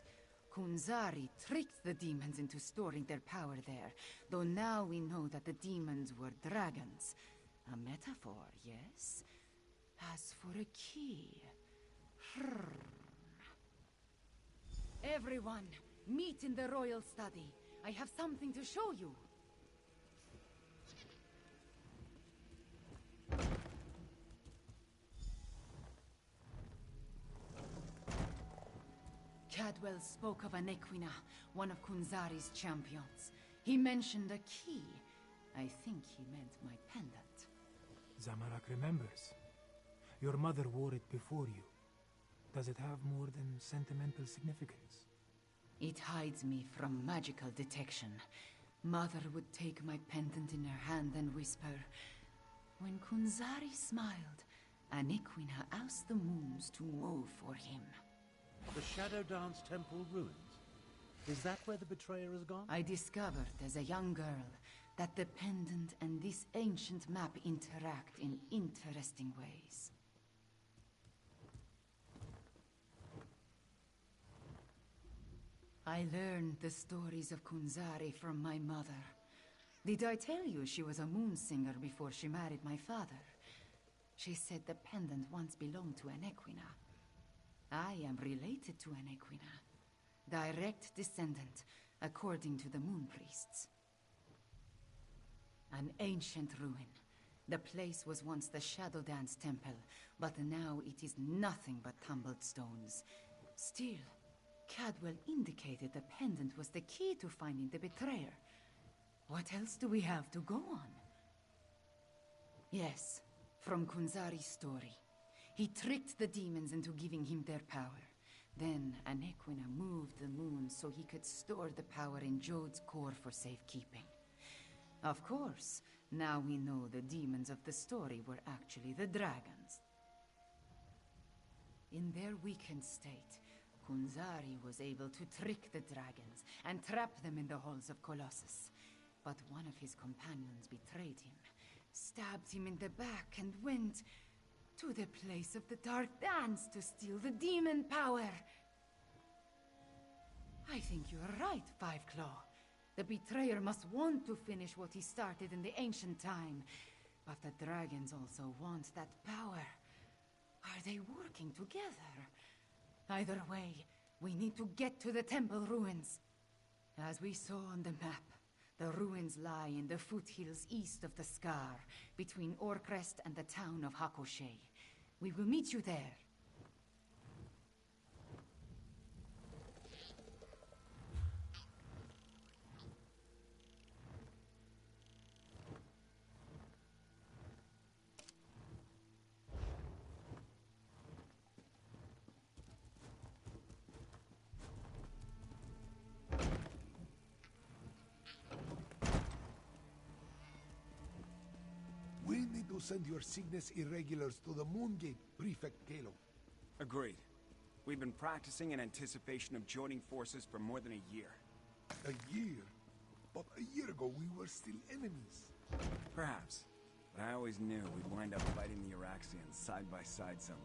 B: Kunzari tricked the demons into storing their power there, though now we know that the demons were dragons. A metaphor, yes? As for a key... Everyone, meet in the royal study. I have something to show you. Cadwell spoke of Anequina, one of Kunzari's champions. He mentioned a key. I think he meant my pendant.
G: Zamorak remembers. Your mother wore it before you. Does it have more than sentimental significance?
B: It hides me from magical detection. Mother would take my pendant in her hand and whisper, "When Kunzari smiled, Anequina asked the moons to move for him."
C: The Shadow Dance Temple ruins? Is that where the betrayer has gone?
B: I discovered as a young girl that the pendant and this ancient map interact in interesting ways. I learned the stories of Kunzari from my mother. Did I tell you she was a moon singer before she married my father? She said the pendant once belonged to Anequina. I am related to Anequina. Direct descendant, according to the moon priests. An ancient ruin. The place was once the Shadow Dance Temple, but now it is nothing but tumbled stones. Still, Cadwell indicated the pendant was the key to finding the betrayer. What else do we have to go on? Yes, from Kunzari's story. He tricked the demons into giving him their power. Then Anequina moved the moon so he could store the power in Jode's core for safekeeping. Of course, now we know the demons of the story were actually the dragons. In their weakened state, Kunzari was able to trick the dragons and trap them in the halls of Colossus. But one of his companions betrayed him, stabbed him in the back, and went to the place of the Dark Dance to steal the demon power. I think you are right, Fiveclaw. The betrayer must want to finish what he started in the ancient time. But the dragons also want that power. Are they working together? Either way, we need to get to the temple ruins. As we saw on the map, the ruins lie in the foothills east of the Scar, between Orcrest and the town of Hakoshe. We will meet you there.
L: We need to send your Cygnus irregulars to the Moongate, Prefect Kalo.
M: Agreed. We've been practicing in anticipation of joining forces for more than a year.
L: A year? But a year ago we were still enemies.
M: Perhaps. But I always knew we'd wind up fighting the Iraxians side by side someday.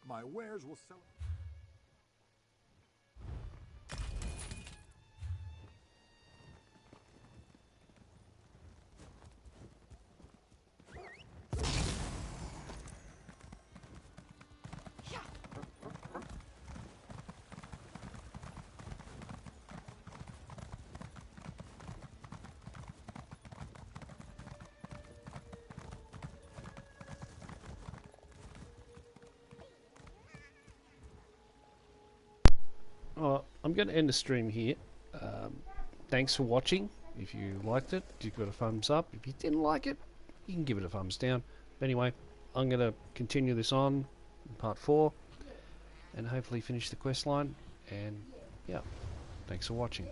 F: My wares will sell.
A: I'm going to end the stream here. Thanks for watching. If you liked it, give it a thumbs up. If you didn't like it, you can give it a thumbs down. But anyway, I'm going to continue this on in part 4 and hopefully finish the quest line. And yeah, thanks for watching.